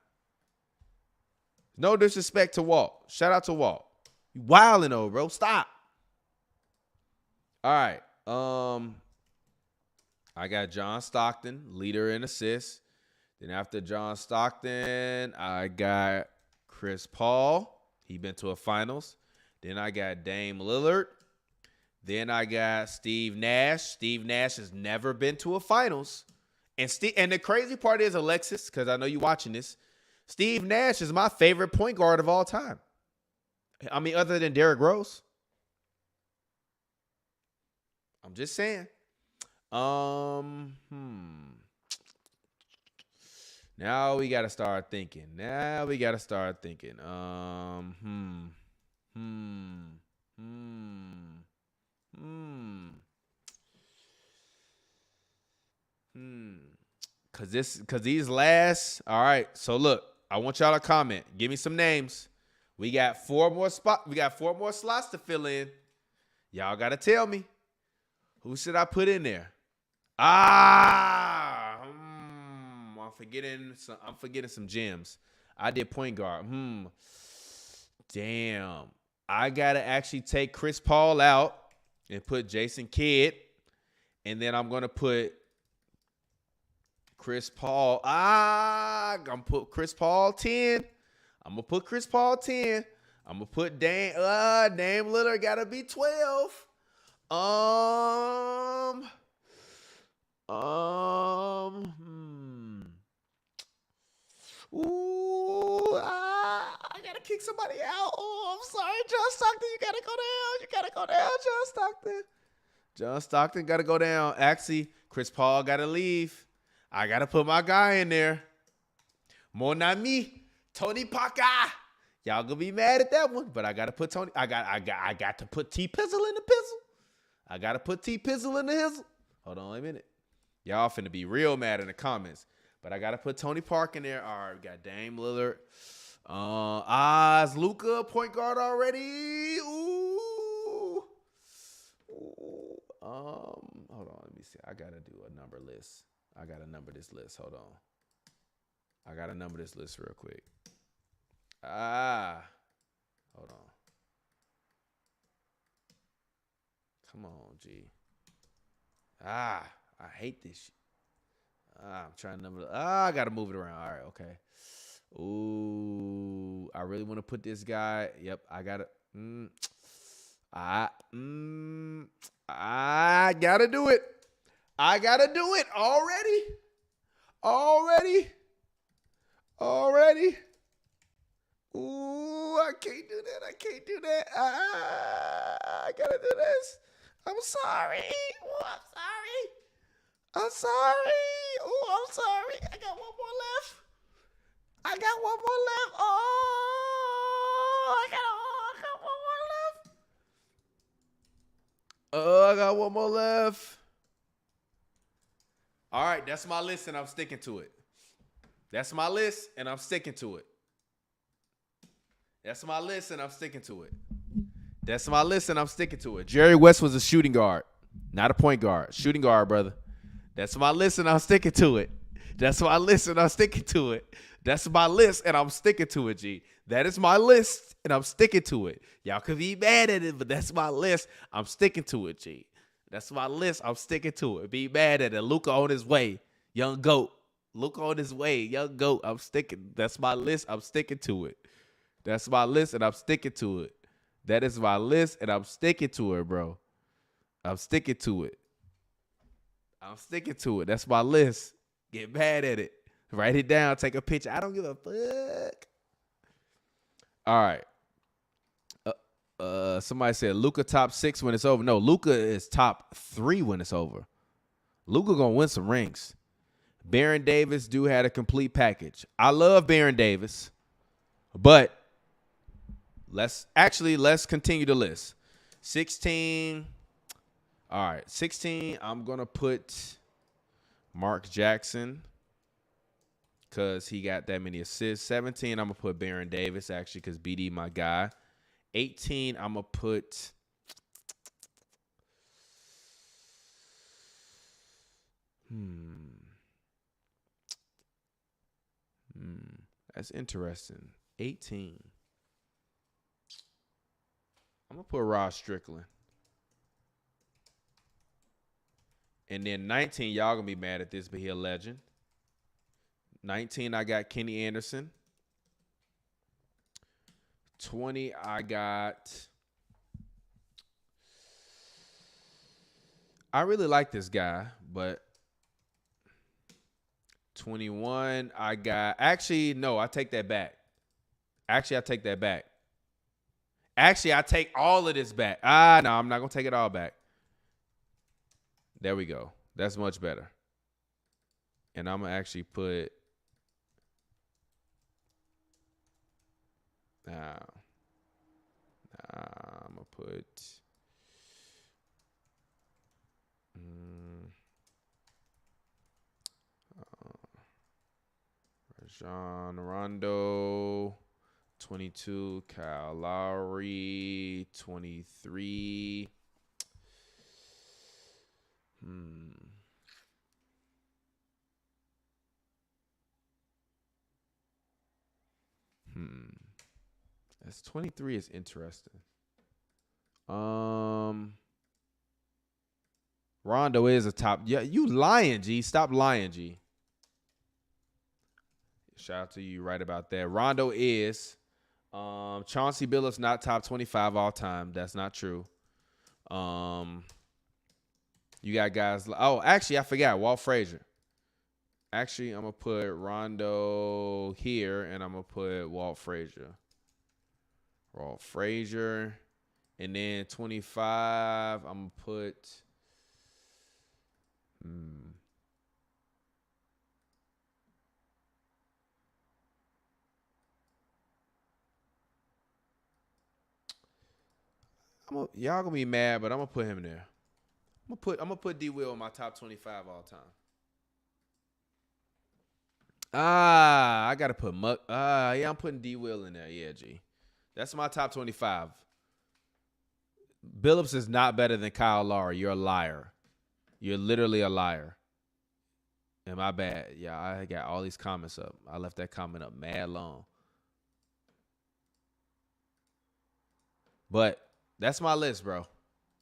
No disrespect to Walt. Shout out to Walt. You wildin' though, bro. Stop. All right. I got John Stockton, leader in assists. Then after John Stockton, I got Chris Paul. He been to a finals. Then I got Dame Lillard. Then I got Steve Nash. Steve Nash has never been to a finals. And the crazy part is, Alexis, because I know you watching this, Steve Nash is my favorite point guard of all time. I mean, other than Derrick Rose. I'm just saying. Now we got to start thinking. Cause these last, all right. So look, I want y'all to comment. Give me some names. We got 4 more slots to fill in. Y'all gotta tell me. Who should I put in there? I'm forgetting some gems. I did point guard. Damn. I gotta actually take Chris Paul out and put Jason Kidd. And then I'm gonna put Chris Paul. I'm gonna put Chris Paul 10. I'm gonna put Dame Lillard gotta be 12. I gotta kick somebody out. Oh, I'm sorry, John Stockton. You gotta go down. John Stockton gotta go down. Actually, Chris Paul gotta leave. I gotta put my guy in there. Mon ami, Tony Parker. Y'all gonna be mad at that one, but I gotta put Tony. I got to put T Pizzle in the pizzle. I gotta put T Pizzle in the hizzle. Hold on a minute. Y'all finna be real mad in the comments. But I gotta put Tony Park in there. All right, we got Dame Lillard. Is Luka point guard already? Ooh. Hold on, let me see. I gotta do a number list. I gotta number this list. Hold on. I gotta number this list real quick. Hold on. Come on, G. I hate this shit. I'm trying to number. I gotta move it around. All right, okay. Ooh, I really want to put this guy. Yep, I gotta. I gotta do it. I gotta do it already. Ooh, I can't do that. I gotta do this. I'm sorry. Ooh, I'm sorry. Ooh, I'm sorry. I got one more left. Oh, I got one more left. All right, that's my list, and I'm sticking to it. Jerry West was a shooting guard, not a point guard. Shooting guard, brother. That's my list, and I'm sticking to it. That's my list, and I'm sticking to it, G. That is my list, and I'm sticking to it. Y'all could be mad at it, but that's my list. I'm sticking to it, G. That's my list. I'm sticking to it. Be mad at it. Luka on his way. Young GOAT. Luka on his way. Young GOAT. I'm sticking. That's my list. I'm sticking to it. That's my list, and I'm sticking to it. That is my list, and I'm sticking to it, bro. I'm sticking to it. That's my list. Get mad at it. Write it down. Take a picture. I don't give a fuck. All right. Somebody said Luka top 6 when it's over. No, Luka is top 3 when it's over. Luka gonna win some rings. Baron Davis do had a complete package. I love Baron Davis, but let's continue the list. 16. All right, 16. I'm gonna put Mark Jackson because he got that many assists. 17. I'm gonna put Baron Davis actually because BD my guy. 18. I'm gonna put. That's interesting. 18. I'm going to put Rod Strickland. And then 19, y'all going to be mad at this, but he a legend. 19, I got Kenny Anderson. 20, I really like this guy, but 21, I take that back. I take all of this back. No, I'm not going to take it all back. There we go. That's much better. And I'm going to actually put... I'm going to put... Rajon Rondo, 22. Kyle Lowry, 23. That's 23 is interesting. Rondo is a top. Yeah, you lying, G. Stop lying, G. Shout out to you right about that. Rondo is. Chauncey Billups not top 25 all time. That's not true. You got guys. Actually, I forgot. Walt Frazier. Actually, I'm going to put Rondo here, and I'm going to put Walt Frazier. And then 25, I'm going to put... y'all gonna be mad, but I'm gonna put him there. I'm gonna put D Will in my top 25 all time. I gotta put I'm putting D Will in there. Yeah, G. That's my top 25. Billups is not better than Kyle Lowry. You're a liar. You're literally a liar. And my bad. Yeah, I got all these comments up. I left that comment up mad long. But that's my list, bro.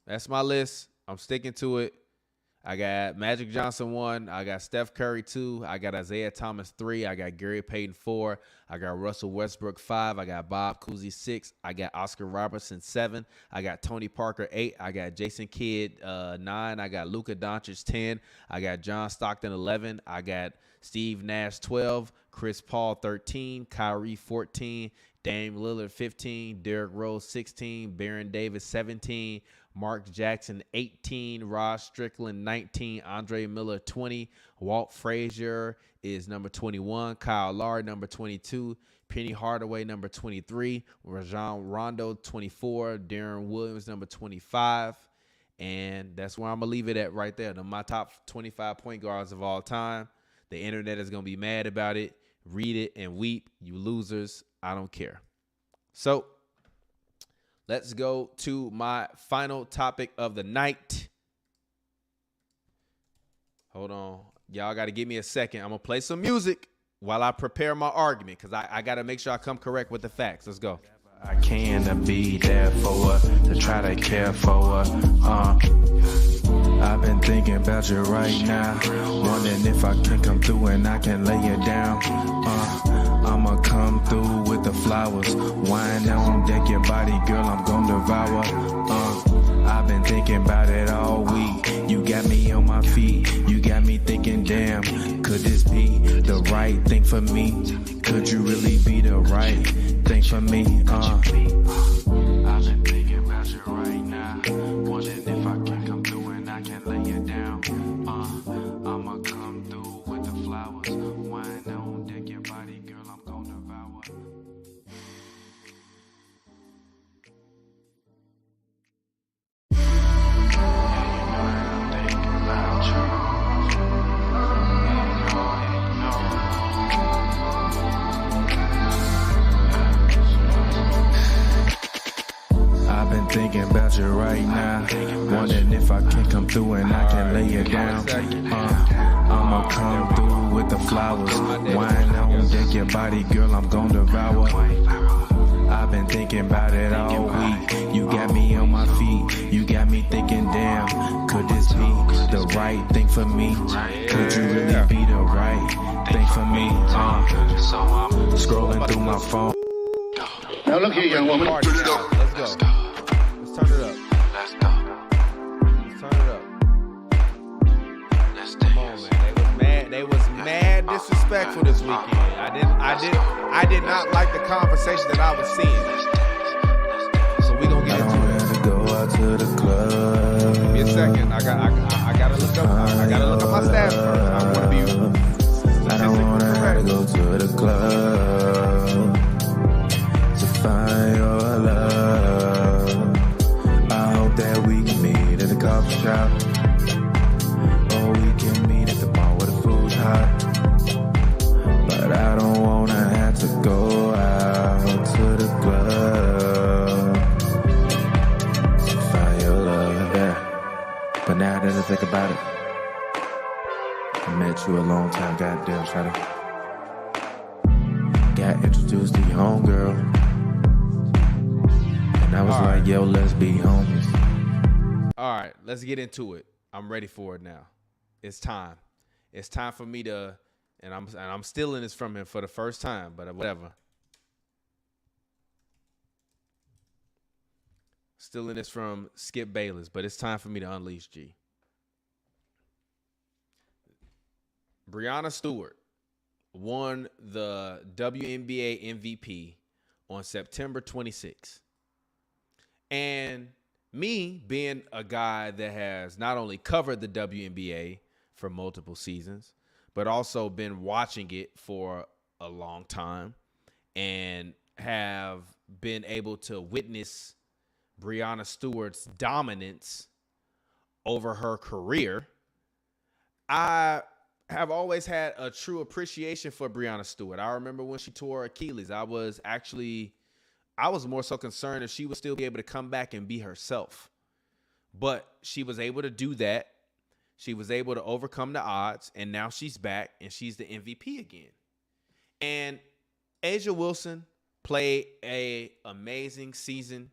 That's my list. I'm sticking to it. I got Magic Johnson 1. I got Steph Curry 2. I got Isaiah Thomas 3. I got Gary Payton 4. I got Russell Westbrook 5. I got Bob Cousy 6. I got Oscar Robertson 7. I got Tony Parker 8. I got Jason Kidd 9. I got Luka Doncic 10. I got John Stockton 11. I got Steve Nash 12. Chris Paul 13. Kyrie 14. Dame Lillard 15. Derrick Rose 16. Baron Davis 17. Mark Jackson 18, Rod Strickland 19, Andre Miller 20, Walt Frazier is number 21, Kyle Lowry number 22, Penny Hardaway number 23, Rajon Rondo 24, Darren Williams number 25, and that's where I'm gonna leave it at right there. My top 25 point guards of all time. The internet is gonna be mad about it. Read it and weep, you losers. I don't care. So let's go to my final topic of the night. Hold on. Y'all got to give me a second. I'm going to play some music while I prepare my argument because I got to make sure I come correct with the facts. Let's go. I can be there for her, to try to care for her. I've been thinking about you right now, wondering if I can come through and I can lay you down. I'ma come through with the flowers, wine on deck, your body, girl, I'm gon' devour. I've been thinking about it all week. You got me on my feet, you got me thinking, damn, could this be the right thing for me? Could you really be the right thing for me? I've been thinking if I can come through and I can lay it down. I'ma come through with the flowers. Wine on deck, your body, girl, I'm gon' devour. I've been thinking about it all week. You got me on my feet. You got me thinking, damn, could this be the right thing for me? Could you really be the right thing for me? Scrolling through my phone. Now look here, young woman. Let's go. Let's turn it up. Let's go. Let's turn it up. Let's Come on, man. They was mad disrespectful this weekend. I did not like the conversation that I was seeing. So we gonna get into it. I don't have to go out to the club. Give me a second. I gotta look up. I gotta look up my stats first. I wanna be I don't wanna have to go to the club to find your love. I hope that we can meet at the coffee shop, or we can meet at the bar where the food's hot. But I don't wanna have to go out to the club to find your love. Yeah. But now that I think about it, I met you a long time, goddamn, shawty. Got introduced to your homegirl, and I was like, yo, let's be homies. All right, let's get into it. I'm ready for it now. It's time. It's time for me to, and I'm stealing this from him for the first time, but whatever. Stealing this from Skip Bayless, but it's time for me to unleash G. Breanna Stewart won the WNBA MVP on September 26th. And me, being a guy that has not only covered the WNBA for multiple seasons, but also been watching it for a long time and have been able to witness Breanna Stewart's dominance over her career, I have always had a true appreciation for Breanna Stewart. I remember when she tore her Achilles, I was more so concerned if she would still be able to come back and be herself. But she was able to do that. She was able to overcome the odds, and now she's back, and she's the MVP again. And A'ja Wilson played an amazing season.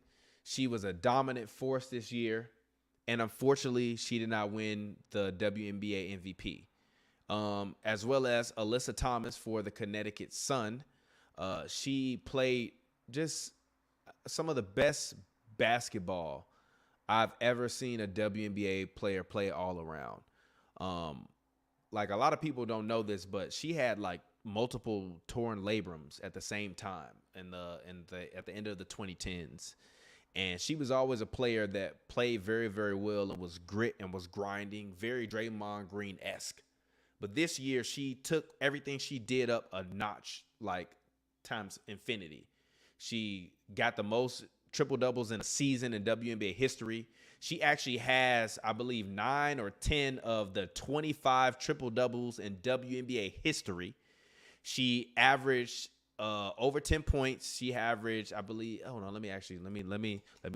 She was a dominant force this year, and unfortunately, she did not win the WNBA MVP. As well as Alyssa Thomas for the Connecticut Sun. She played just some of the best basketball I've ever seen a WNBA player play all around. Like, a lot of people don't know this, but she had like multiple torn labrums at the same time at the end of the 2010s. And she was always a player that played very, very well and was grit and was grinding, very Draymond Green-esque. But this year, she took everything she did up a notch, like times infinity. She got the most triple doubles in a season in WNBA history. She actually has, I believe, 9 or 10 of the 25 triple doubles in WNBA history. She averaged over 10 points. She averaged, I believe. Hold on, let me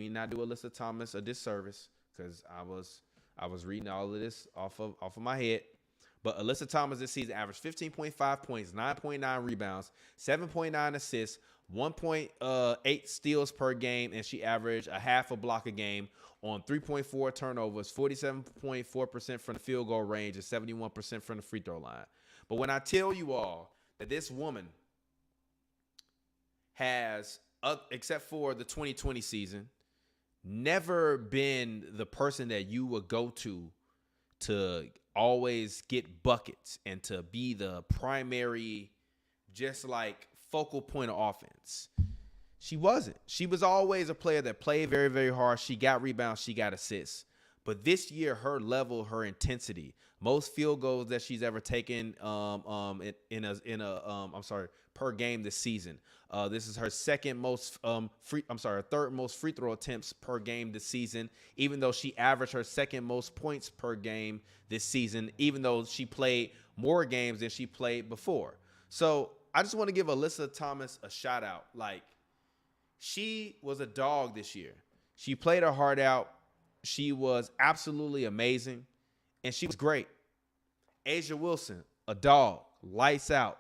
not do Alyssa Thomas a disservice, because I was reading all of this off of my head. But Alyssa Thomas this season averaged 15.5 points, 9.9 rebounds, 7.9 assists, 1.8 steals per game, and she averaged a half a block a game on 3.4 turnovers, 47.4% from the field goal range, and 71% from the free throw line. But when I tell you all that this woman has, except for the 2020 season, never been the person that you would go to always get buckets and to be the primary, just like focal point of offense. She wasn't. She was always a player that played very, very hard. She got rebounds. She got assists. But this year, her level, her intensity, most field goals that she's ever taken per game this season. This is her third most free throw attempts per game this season, even though she averaged her second most points per game this season, even though she played more games than she played before. So I just want to give Alyssa Thomas a shout out. Like, she was a dog this year. She played her heart out. She was absolutely amazing, and she was great. A'ja Wilson, a dog, lights out,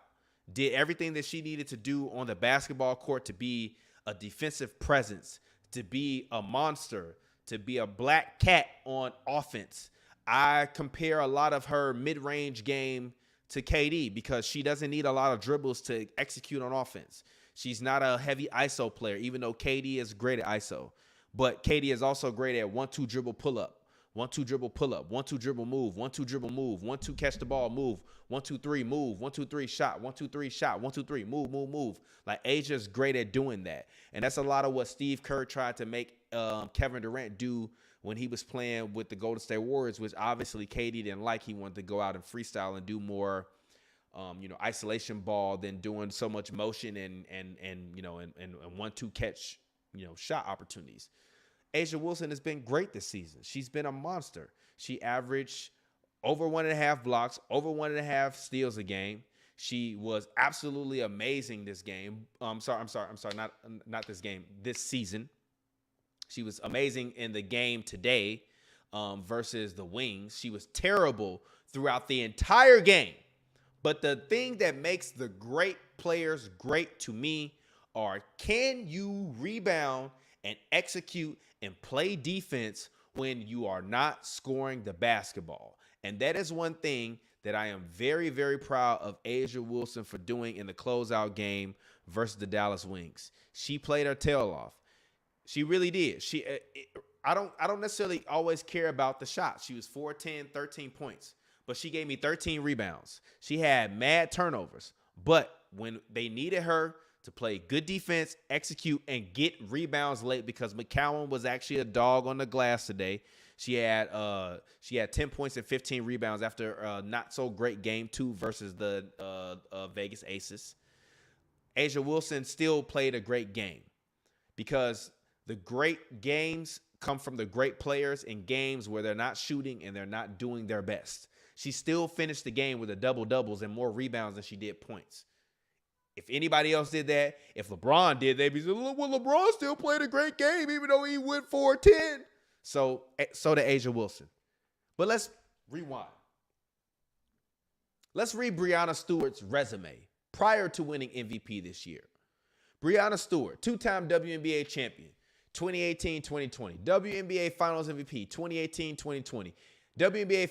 did everything that she needed to do on the basketball court to be a defensive presence, to be a monster, to be a black cat on offense. I compare a lot of her mid-range game to KD because she doesn't need a lot of dribbles to execute on offense. She's not a heavy ISO player, even though KD is great at ISO. But KD is also great at 1-2 dribble pull-up. 1-2 dribble pull-up, 1-2 dribble move, 1-2 dribble move, 1-2 catch the ball, move, 1-2-3 move, 1-2-3 shot, 1-2-3 shot, 1-2-3 move. Like A'ja's great at doing that. And that's a lot of what Steve Kerr tried to make Kevin Durant do when he was playing with the Golden State Warriors, which obviously KD didn't like. He wanted to go out and freestyle and do more isolation ball than doing so much motion and 1-2 catch, shot opportunities. A'ja Wilson has been great this season. She's been a monster. She averaged over 1.5 blocks, over 1.5 steals a game. She was absolutely amazing this game. I'm sorry, not this game, this season. She was amazing in the game today versus the Wings. She was terrible throughout the entire game. But the thing that makes the great players great to me are, can you rebound and execute and play defense when you are not scoring the basketball? And that is one thing that I am very, very proud of A'ja Wilson for doing in the closeout game versus the Dallas Wings. She played her tail off. She really did. I don't necessarily always care about the shot. She was 4-10, 13 points, but she gave me 13 rebounds. She had mad turnovers, but when they needed her to play good defense, execute, and get rebounds late, because McCowan was actually a dog on the glass today. She had 10 points and 15 rebounds after a not so great game 2 versus the Vegas Aces. A'ja Wilson still played a great game, because the great games come from the great players in games where they're not shooting and they're not doing their best. She still finished the game with a double-doubles and more rebounds than she did points. If anybody else did that, if LeBron did, they'd be saying, well, LeBron still played a great game even though he went 4-10. So did A'ja Wilson. But let's rewind. Let's read Breanna Stewart's resume prior to winning MVP this year. Breanna Stewart, 2-time WNBA champion, 2018-2020. WNBA Finals MVP, 2018-2020. WNBA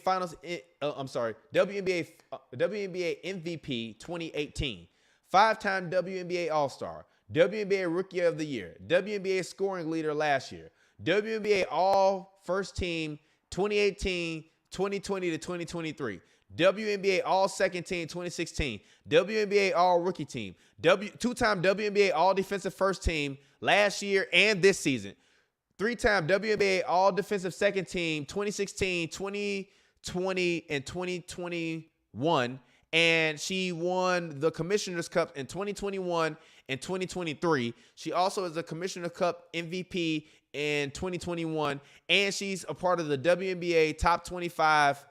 MVP, 2018. 5-time WNBA All-Star, WNBA Rookie of the Year, WNBA Scoring Leader last year, WNBA All-First Team 2018, 2020 to 2023, WNBA All-Second Team 2016, WNBA All-Rookie Team, 2-time WNBA All-Defensive First Team last year and this season, 3-time WNBA All-Defensive Second Team 2016, 2020, and 2021, and she won the Commissioner's Cup in 2021 and 2023. She also is a Commissioner Cup MVP in 2021, and she's a part of the WNBA Top 25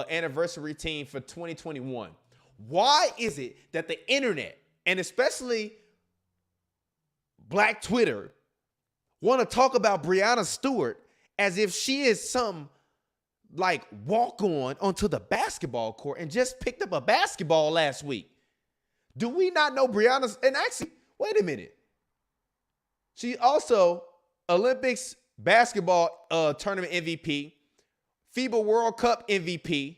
anniversary team for 2021. Why is it that the internet, and especially Black Twitter, want to talk about Breanna Stewart as if she is some walk on onto the basketball court and just picked up a basketball last week? Do we not know Breanna's? And actually, wait a minute. She also Olympics basketball tournament MVP, FIBA World Cup MVP.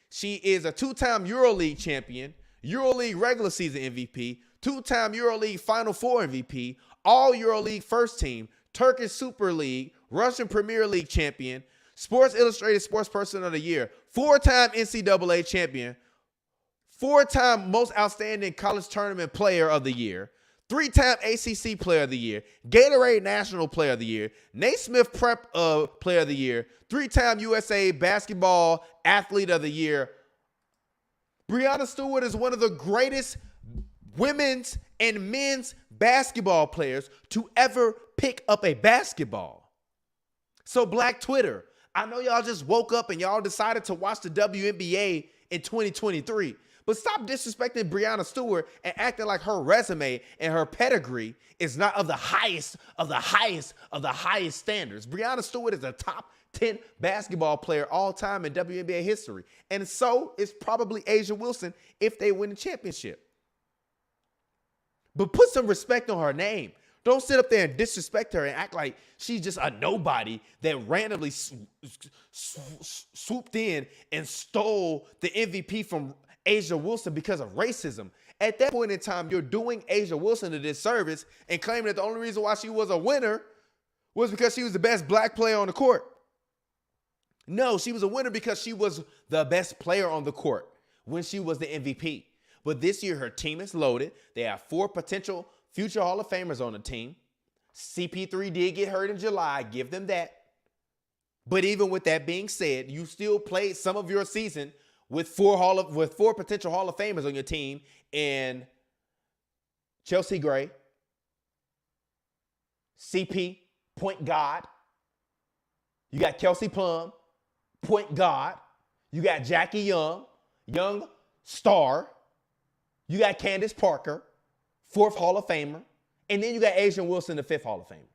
She is a 2-time EuroLeague champion, EuroLeague regular season MVP, 2-time EuroLeague Final Four MVP, All EuroLeague first team, Turkish Super League, Russian Premier League champion, Sports Illustrated Sports Person of the Year, 4-time NCAA champion, 4-time Most Outstanding College Tournament Player of the Year, 3-time ACC Player of the Year, Gatorade National Player of the Year, Naismith Prep Player of the Year, 3-time USA Basketball Athlete of the Year. Breanna Stewart is one of the greatest women's and men's basketball players to ever pick up a basketball. So Black Twitter, I know y'all just woke up and y'all decided to watch the WNBA in 2023, but stop disrespecting Breanna Stewart and acting like her resume and her pedigree is not of the highest standards. Breanna Stewart is a top 10 basketball player all time in WNBA history. And so is probably A'ja Wilson if they win the championship. But put some respect on her name. Don't sit up there and disrespect her and act like she's just a nobody that randomly swooped in and stole the MVP from A'ja Wilson because of racism. At that point in time, you're doing A'ja Wilson a disservice and claiming that the only reason why she was a winner was because she was the best black player on the court. No, she was a winner because she was the best player on the court when she was the MVP. But this year, her team is loaded. They have 4 potential future Hall of Famers on the team. CP3 did get hurt in July. Give them that. But even with that being said, you still played some of your season with 4 potential Hall of Famers on your team in Chelsea Gray, CP, point guard. You got Kelsey Plum, point guard. You got Jackie Young, young star. You got Candace Parker, 4th Hall of Famer. And then you got A'ja Wilson, the 5th Hall of Famer.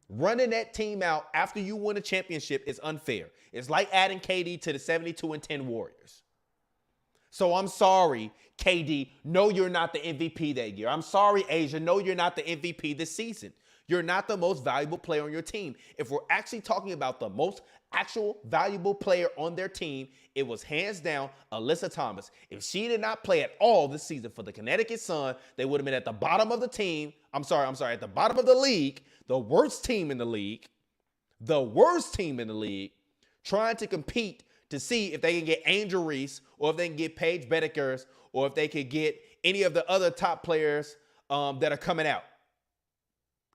Running that team out after you win a championship is unfair. It's like adding KD to the 72-10 Warriors. So I'm sorry, KD. No, you're not the MVP that year. I'm sorry, A'ja. No, you're not the MVP this season. You're not the most valuable player on your team. If we're actually talking about the most actual valuable player on their team, it was hands down Alyssa Thomas. If she did not play at all this season for the Connecticut Sun, they would have been at the bottom of the team. At the bottom of the league, the worst team in the league, trying to compete to see if they can get Angel Reese or if they can get Paige Bedeckers or if they could get any of the other top players that are coming out.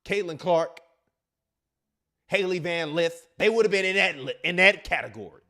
Caitlin Clark, Haley Van Lith, they would have been in that category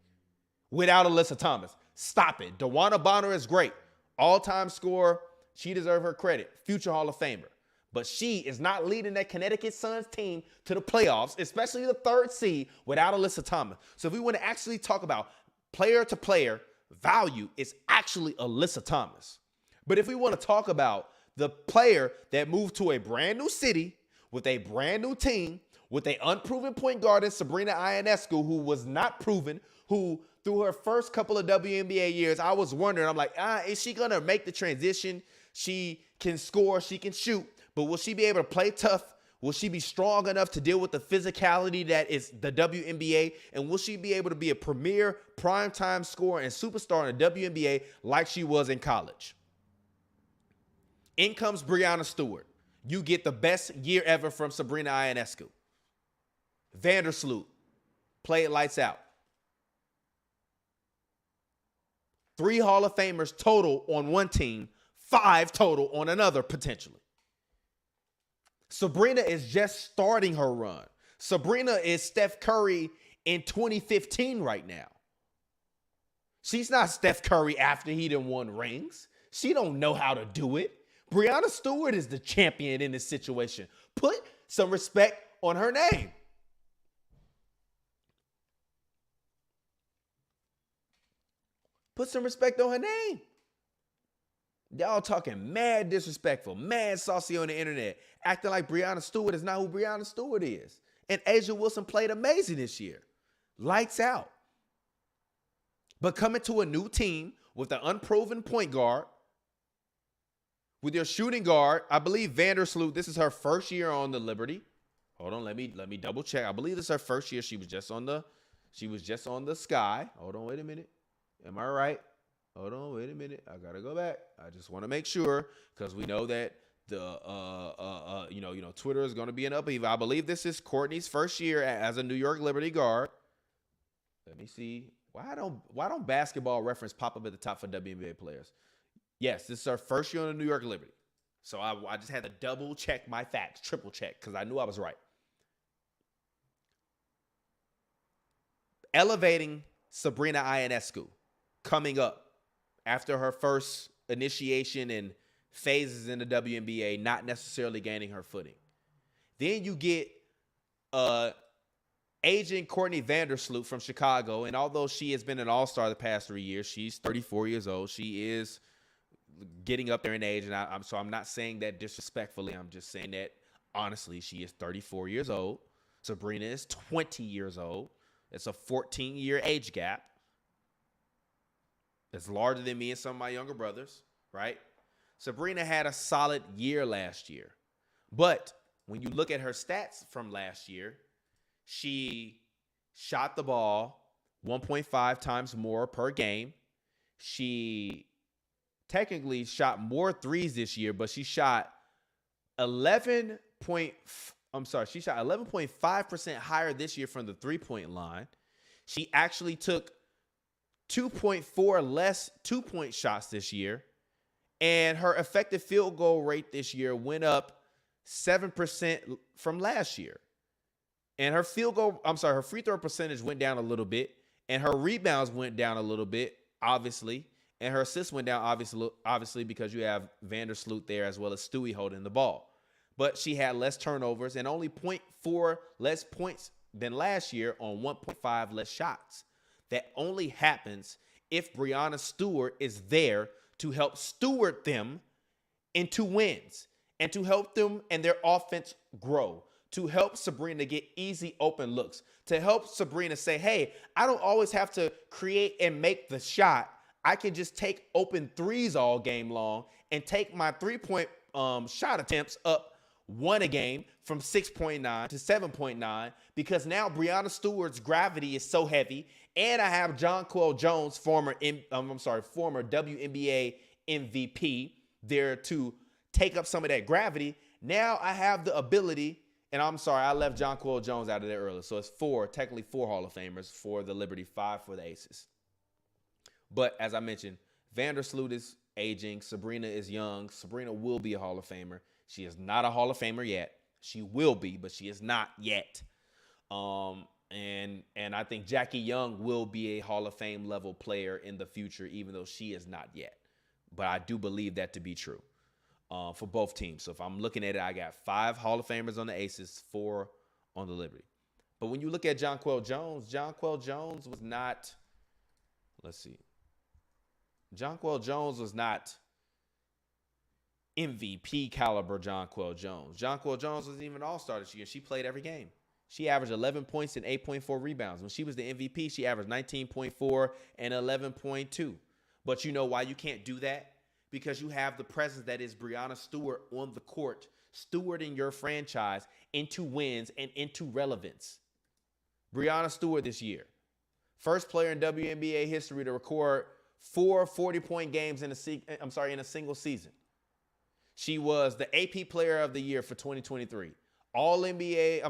without Alyssa Thomas. Stop it. DeWanna Bonner is great. All-time scorer. She deserves her credit. Future Hall of Famer. But she is not leading that Connecticut Suns team to the playoffs, especially the 3rd seed, without Alyssa Thomas. So if we want to actually talk about player-to-player value, it's actually Alyssa Thomas. But if we want to talk about the player that moved to a brand new city with a brand new team, with an unproven point guard in Sabrina Ionescu, who was not proven, who through her first couple of WNBA years, I was wondering, I'm like, is she going to make the transition? She can score, she can shoot, but will she be able to play tough? Will she be strong enough to deal with the physicality that is the WNBA? And will she be able to be a premier primetime scorer and superstar in the WNBA like she was in college? In comes Breanna Stewart. You get the best year ever from Sabrina Ionescu. Vandersloot played lights out. 3 Hall of Famers total on one team, 5 total on another potentially. Sabrina is just starting her run. Sabrina is Steph Curry in 2015 right now. She's not Steph Curry after he done won rings. She don't know how to do it. Breanna Stewart is the champion in this situation. Put some respect on her name. Put some respect on her name. Y'all talking mad disrespectful, mad saucy on the internet, acting like Breanna Stewart is not who Breanna Stewart is. And A'ja Wilson played amazing this year. Lights out. But coming to a new team with an unproven point guard, with your shooting guard, I believe Vandersloot, this is her first year on the Liberty. Hold on, let me double check. I believe this is her first year. She was just on the Sky. Hold on, wait a minute. Am I right? Hold on, wait a minute. I gotta go back. I just want to make sure because we know that the Twitter is going to be an upheaval. I believe this is Courtney's first year as a New York Liberty guard. Let me see. Why don't Basketball Reference pop up at the top for WNBA players? Yes, this is her first year on the New York Liberty. So I just had to double check my facts, triple check, because I knew I was right. Elevating Sabrina Ionescu coming up after her first initiation and phases in the WNBA, not necessarily gaining her footing. Then you get agent Courtney Vandersloot from Chicago, and although she has been an all-star the past 3 years, she's 34 years old. She is getting up there in age, and I'm not saying that disrespectfully. I'm just saying that honestly, she is 34 years old. Sabrina is 20 years old. It's a 14-year age gap. It's larger than me and some of my younger brothers, right? Sabrina had a solid year last year. But when you look at her stats from last year, she shot the ball 1.5 times more per game. She technically shot more threes this year, but she shot 11.5% higher this year from the three-point line. She actually took 2.4 less two-point shots this year, and her effective field goal rate this year went up 7% from last year. And her free throw percentage went down a little bit, and her rebounds went down a little bit, obviously, and her assists went down obviously because you have Vandersloot there as well as Stewie holding the ball. But she had less turnovers and only 0.4 less points than last year on 1.5 less shots. That only happens if Breanna Stewart is there to help steward them into wins and to help them and their offense grow, to help Sabrina get easy open looks, to help Sabrina say, hey, I don't always have to create and make the shot. I can just take open threes all game long and take my three-point shot attempts up one a game from 6.9 to 7.9 because now Breanna Stewart's gravity is so heavy, and I have Jonquel Jones, former WNBA MVP, there to take up some of that gravity. Now I have the ability, and I'm sorry, I left Jonquel Jones out of there earlier, so it's technically four Hall of Famers for the Liberty, 5 for the Aces. But as I mentioned, Vandersloot is aging. Sabrina is young. Sabrina will be a Hall of Famer. She is not a Hall of Famer yet. She will be, but she is not yet. And I think Jackie Young will be a Hall of Fame level player in the future, even though she is not yet. But I do believe that to be true for both teams. So if I'm looking at it, I got 5 Hall of Famers on the Aces, 4 on the Liberty. But when you look at Jonquel Jones was not, Jonquel Jones was not MVP caliber Jonquel Jones. Jonquel Jones was even an all-star this year. She played every game. She averaged 11 points and 8.4 rebounds. When she was the MVP, she averaged 19.4 and 11.2. But you know why you can't do that? Because you have the presence that is Breanna Stewart on the court, stewarding your franchise into wins and into relevance. Breanna Stewart this year, first player in WNBA history to record 4 40-point games in a single season. She was the AP Player of the Year for 2023. All WNBA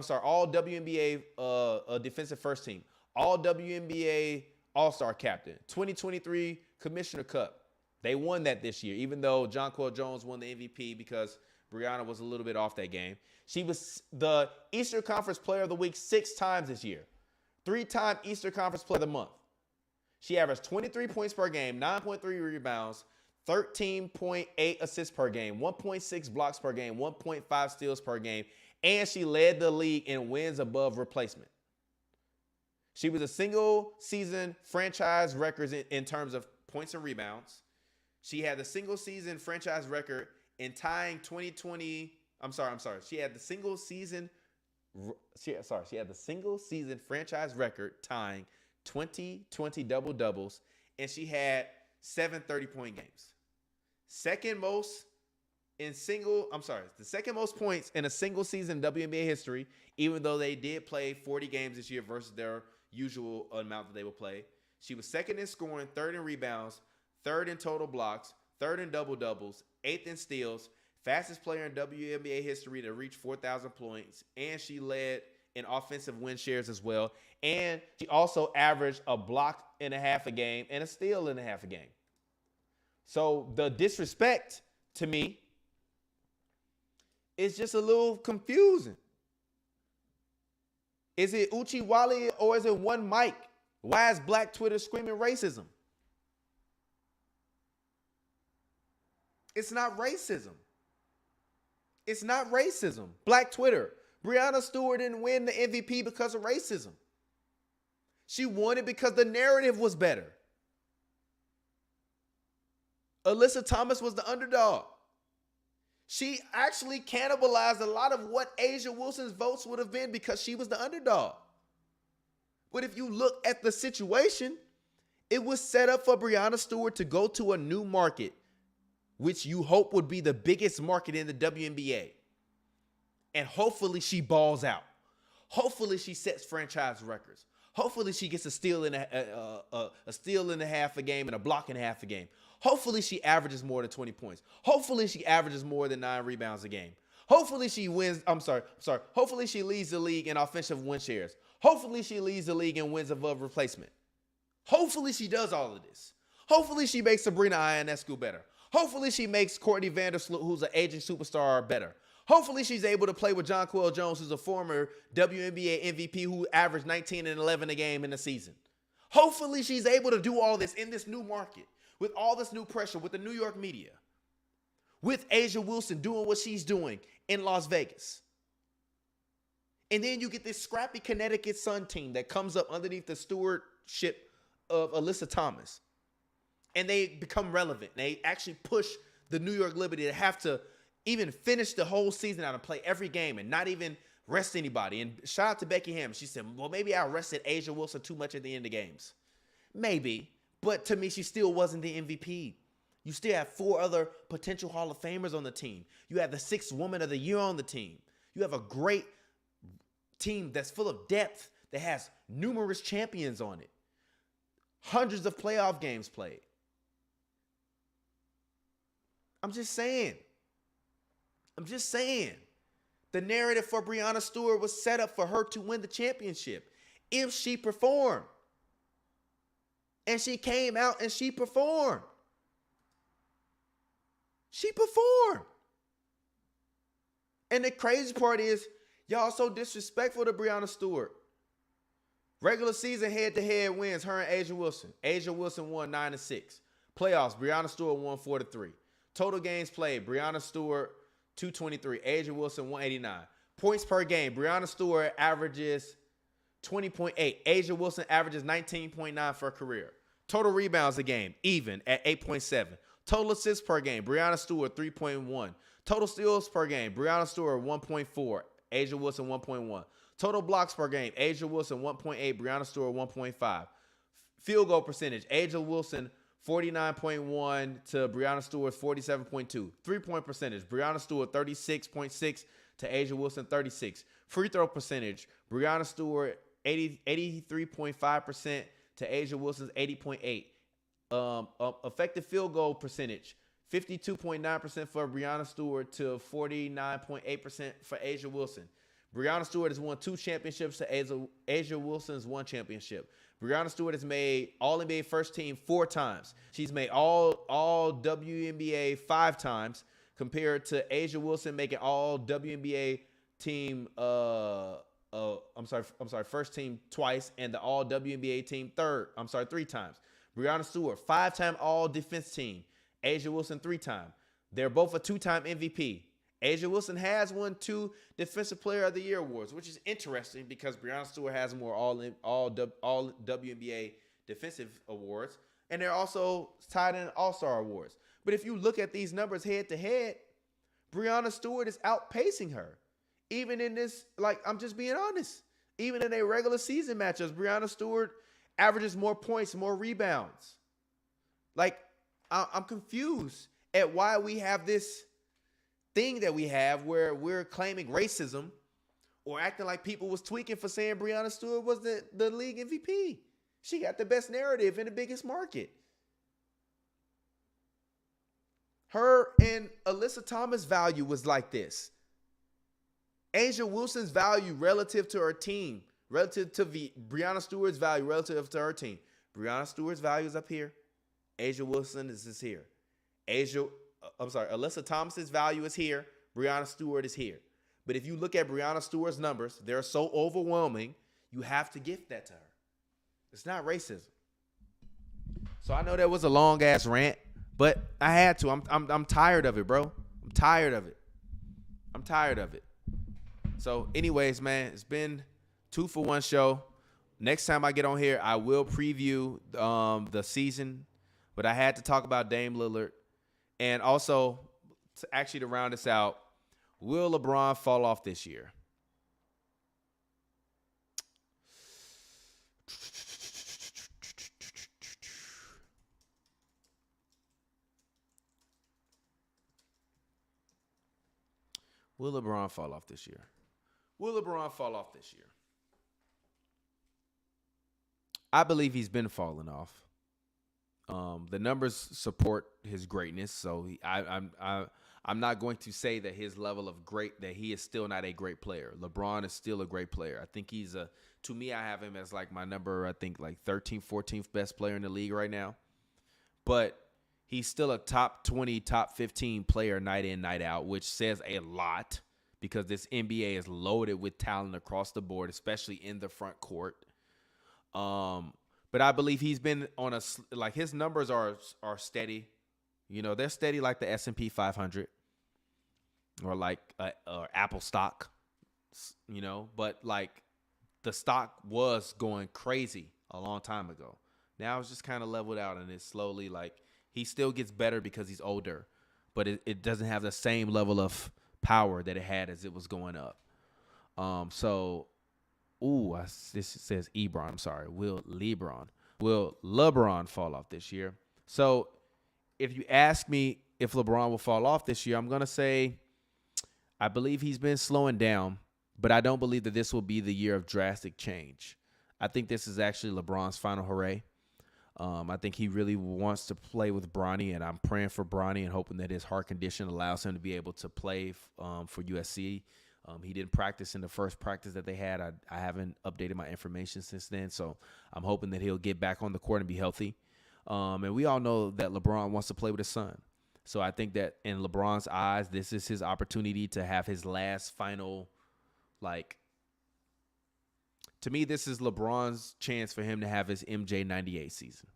defensive first team. All WNBA All-Star captain. 2023 Commissioner Cup. They won that this year, even though Jonquel Jones won the MVP because Breanna was a little bit off that game. She was the Eastern Conference Player of the Week 6 times this year. 3-time Eastern Conference Player of the Month. She averaged 23 points per game, 9.3 rebounds, 13.8 assists per game, 1.6 blocks per game, 1.5 steals per game, and she led the league in wins above replacement. She was a single-season franchise record in terms of points and rebounds. She had the single-season franchise record in tying 2020. She had the single-season franchise record tying 2020 double-doubles, and she had 7 30-point games. The second most points in a single season in WNBA history, even though they did play 40 games this year versus their usual amount that they would play. She was second in scoring, third in rebounds, third in total blocks, third in double-doubles, 8th in steals, fastest player in WNBA history to reach 4,000 points, and she led in offensive win shares as well. And she also averaged a block and a half a game and a steal and a half a game. So the disrespect to me is just a little confusing. Is it Uchi Wally or is it one Mike? Why is Black Twitter screaming racism? It's not racism. It's not racism. Black Twitter. Breanna Stewart didn't win the MVP because of racism. She won it because the narrative was better. Alyssa Thomas was the underdog. She actually cannibalized a lot of what Asia Wilson's votes would have been because she was the underdog. But if you look at the situation, it was set up for Breanna Stewart to go to a new market, which you hope would be the biggest market in the WNBA. And hopefully she balls out. Hopefully she sets franchise records. Hopefully she gets a steal and a half a game and a block and a half a game. Hopefully she averages more than 20 points. Hopefully she averages more than 9 rebounds a game. Hopefully she wins. Hopefully she leads the league in offensive win shares. Hopefully she leads the league in wins above replacement. Hopefully she does all of this. Hopefully she makes Sabrina Ionescu better. Hopefully she makes Courtney Vandersloot, who's an aging superstar, better. Hopefully she's able to play with Jonquel Jones, who's a former WNBA MVP who averaged 19 and 11 a game in a season. Hopefully she's able to do all this in this new market, with all this new pressure, with the New York media, with A'ja Wilson doing what she's doing in Las Vegas. And then you get this scrappy Connecticut Sun team that comes up underneath the stewardship of Alyssa Thomas. And they become relevant. They actually push the New York Liberty to have to even finish the whole season out and play every game and not even rest anybody. And shout out to Becky Hammond. She said, well, maybe I rested A'ja Wilson too much at the end of games. Maybe. But to me, she still wasn't the MVP. You still have 4 other potential Hall of Famers on the team. You have the 6th Woman of the Year on the team. You have a great team that's full of depth, that has numerous champions on it. Hundreds of playoff games played. I'm just saying. The narrative for Breanna Stewart was set up for her to win the championship if she performed. And she came out and she performed. And the crazy part is, y'all so disrespectful to Breanna Stewart. Regular season head-to-head wins, her and A'ja Wilson. A'ja Wilson won 9-6. Playoffs, Breanna Stewart won 4-3. Total games played, Breanna Stewart 223. A'ja Wilson 189. Points per game, Breanna Stewart averages 20.8. A'ja Wilson averages 19.9 for her career. Total rebounds a game, even at 8.7. Total assists per game, Breanna Stewart 3.1. Total steals per game, Breanna Stewart 1.4. A'ja Wilson 1.1. Total blocks per game, A'ja Wilson 1.8. Breanna Stewart 1.5. Field goal percentage, A'ja Wilson 49.1 to Breanna Stewart 47.2. 3-point percentage, Breanna Stewart 36.6 to A'ja Wilson 36. Free throw percentage, Breanna Stewart 83.5% to A'ja Wilson's 80.8. Effective field goal percentage, 52.9% for Breanna Stewart to 49.8% for A'ja Wilson. Breanna Stewart has won 2 championships to A'ja Wilson's 1 championship. Breanna Stewart has made All-NBA First Team 4 times. She's made all WNBA 5 times, compared to A'ja Wilson making All WNBA Team First Team twice, and the All WNBA Team 3 times. Breanna Stewart 5-time All Defense Team. A'ja Wilson 3-time. They're both a 2-time MVP. A'ja Wilson has won 2 Defensive Player of the Year awards, which is interesting because Breanna Stewart has more all WNBA defensive awards, and they're also tied in All-Star awards. But if you look at these numbers head to head, Breanna Stewart is outpacing her. Even in this, I'm just being honest, even in a regular season matchups, Breanna Stewart averages more points, more rebounds. I'm confused at why we have this thing that we have where we're claiming racism or acting like people was tweaking for saying Breanna Stewart was the league MVP. She got the best narrative in the biggest market. Her and Alyssa Thomas' value was like this. A'ja Wilson's value relative to her team, relative to Breanna Stewart's value relative to her team. Breanna Stewart's value is up here. A'ja Wilson is here. Alyssa Thomas's value is here. Breanna Stewart is here. But if you look at Breanna Stewart's numbers, they're so overwhelming, you have to gift that to her. It's not racism. So I know that was a long ass rant, but I had to. I'm tired of it, bro. I'm tired of it. So anyways, man, it's been 2 for 1 show. Next time I get on here, I will preview the season, but I had to talk about Dame Lillard. And also, to round this out, will LeBron fall off this year? Will LeBron fall off this year? Will LeBron fall off this year? I believe he's been falling off. The numbers support his greatness, so I'm not going to say that his level of that he is still not a great player. LeBron is still a great player. I think to me, I have him as like my number, I think like 13th, 14th best player in the league right now. But he's still a top 20, top 15 player night in, night out, which says a lot because this NBA is loaded with talent across the board, especially in the front court. But I believe he's been on his numbers are steady. You know, they're steady like the S&P 500 or like or Apple stock, you know, but like the stock was going crazy a long time ago. Now it's just kind of leveled out, and it's slowly like he still gets better because he's older, but it doesn't have the same level of power that it had as it was going up. This says Ebron. I'm sorry. Will LeBron fall off this year? So if you ask me if LeBron will fall off this year, I'm going to say I believe he's been slowing down, but I don't believe that this will be the year of drastic change. I think this is actually LeBron's final hooray. I think he really wants to play with Bronny, and I'm praying for Bronny and hoping that his heart condition allows him to be able to play for USC. He didn't practice in the first practice that they had. I haven't updated my information since then, so I'm hoping that he'll get back on the court and be healthy. And we all know that LeBron wants to play with his son. So I think that in LeBron's eyes, this is his opportunity to have his last final, to me, this is LeBron's chance for him to have his MJ 98 season.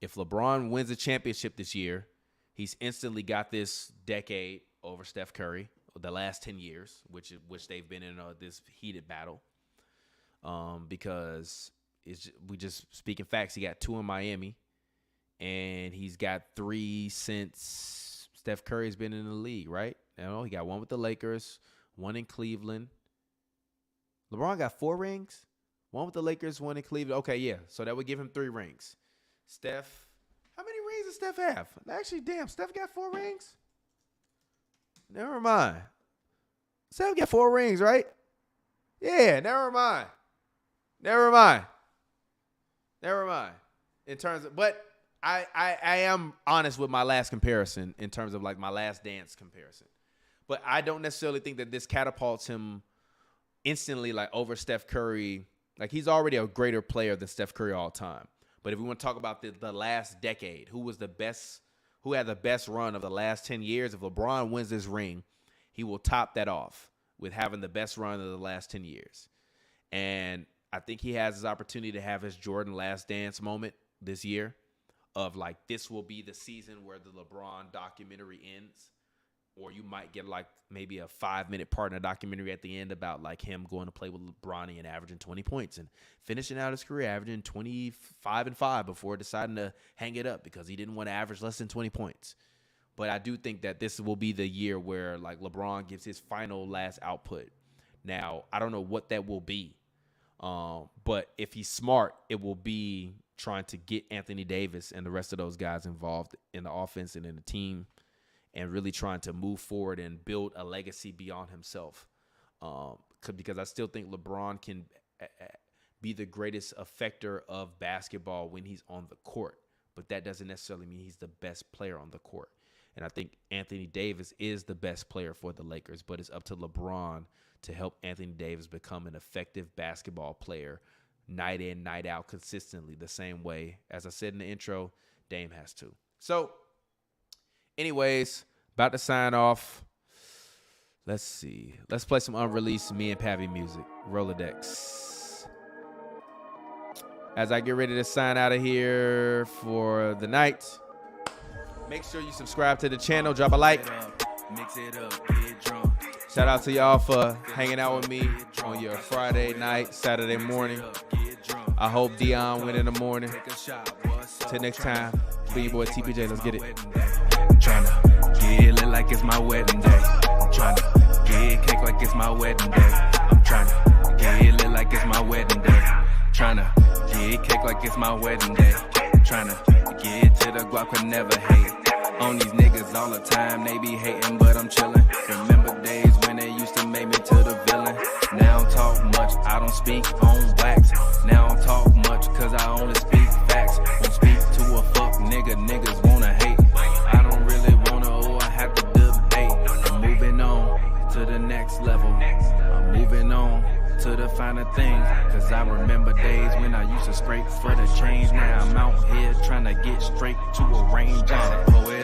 If LeBron wins a championship this year, he's instantly got this decade over Steph Curry, the last 10 years, which they've been in this heated battle. Because we just speaking facts, he got 2 in Miami, and he's got 3 since Steph Curry's been in the league, right? You know, he got 1 with the Lakers, 1 in Cleveland. LeBron got 4 rings, 1 with the Lakers, 1 in Cleveland. Okay, yeah, so that would give him 3 rings. Steph, how many rings does Steph have? Actually, damn, Steph got 4 rings? Never mind. Steph got 4 rings, right? Yeah, never mind. In terms of, but I am honest with my last comparison in terms of like my last dance comparison. But I don't necessarily think that this catapults him instantly like over Steph Curry. Like he's already a greater player than Steph Curry all time. But if we want to talk about the last decade, who had the best run of the last 10 years, if LeBron wins this ring, he will top that off with having the best run of the last 10 years. And I think he has his opportunity to have his Jordan last dance moment this year of like, this will be the season where the LeBron documentary ends. Or you might get like maybe a 5-minute part in a documentary at the end about like him going to play with Bronny and averaging 20 points and finishing out his career averaging 25-5 before deciding to hang it up because he didn't want to average less than 20 points. But I do think that this will be the year where like LeBron gives his final last output. Now, I don't know what that will be. But if he's smart, it will be trying to get Anthony Davis and the rest of those guys involved in the offense and in the team, and really trying to move forward and build a legacy beyond himself. Because I still think LeBron can be the greatest effector of basketball when he's on the court. But that doesn't necessarily mean he's the best player on the court. And I think Anthony Davis is the best player for the Lakers, but it's up to LeBron to help Anthony Davis become an effective basketball player night in, night out consistently, the same way, as I said in the intro, Dame has to. So, anyways, about to sign off. Let's see. Let's play some unreleased Me and Pavi music. Rolodex. As I get ready to sign out of here for the night, make sure you subscribe to the channel. Drop a like. Mix it up, get drunk. Shout out to y'all for hanging out with me on your Friday night, Saturday morning. I hope Dion win in the morning. Till next time, be your boy TPJ. Let's get it. Tryna get lit like it's my wedding day. I'm tryna get cake like it's my wedding day. I'm tryna get lit like it's my wedding day. Tryna get cake like it's my wedding day. tryna get to the guap, could never hate on these niggas all the time. They be hating, but I'm chillin'. Remember days when they used to make me to the villain. Now I don't talk much, I don't speak on wax. Now I don't talk much, cause I only speak facts. Won't speak to a fuck nigga, niggas wanna hate. I don't really wanna, or I have to debate. I'm moving on to the next level. I'm moving on to the finer things. Cause I remember days when I used to scrape for the change. Now I'm out here trying to get straight to a range. I'm a poet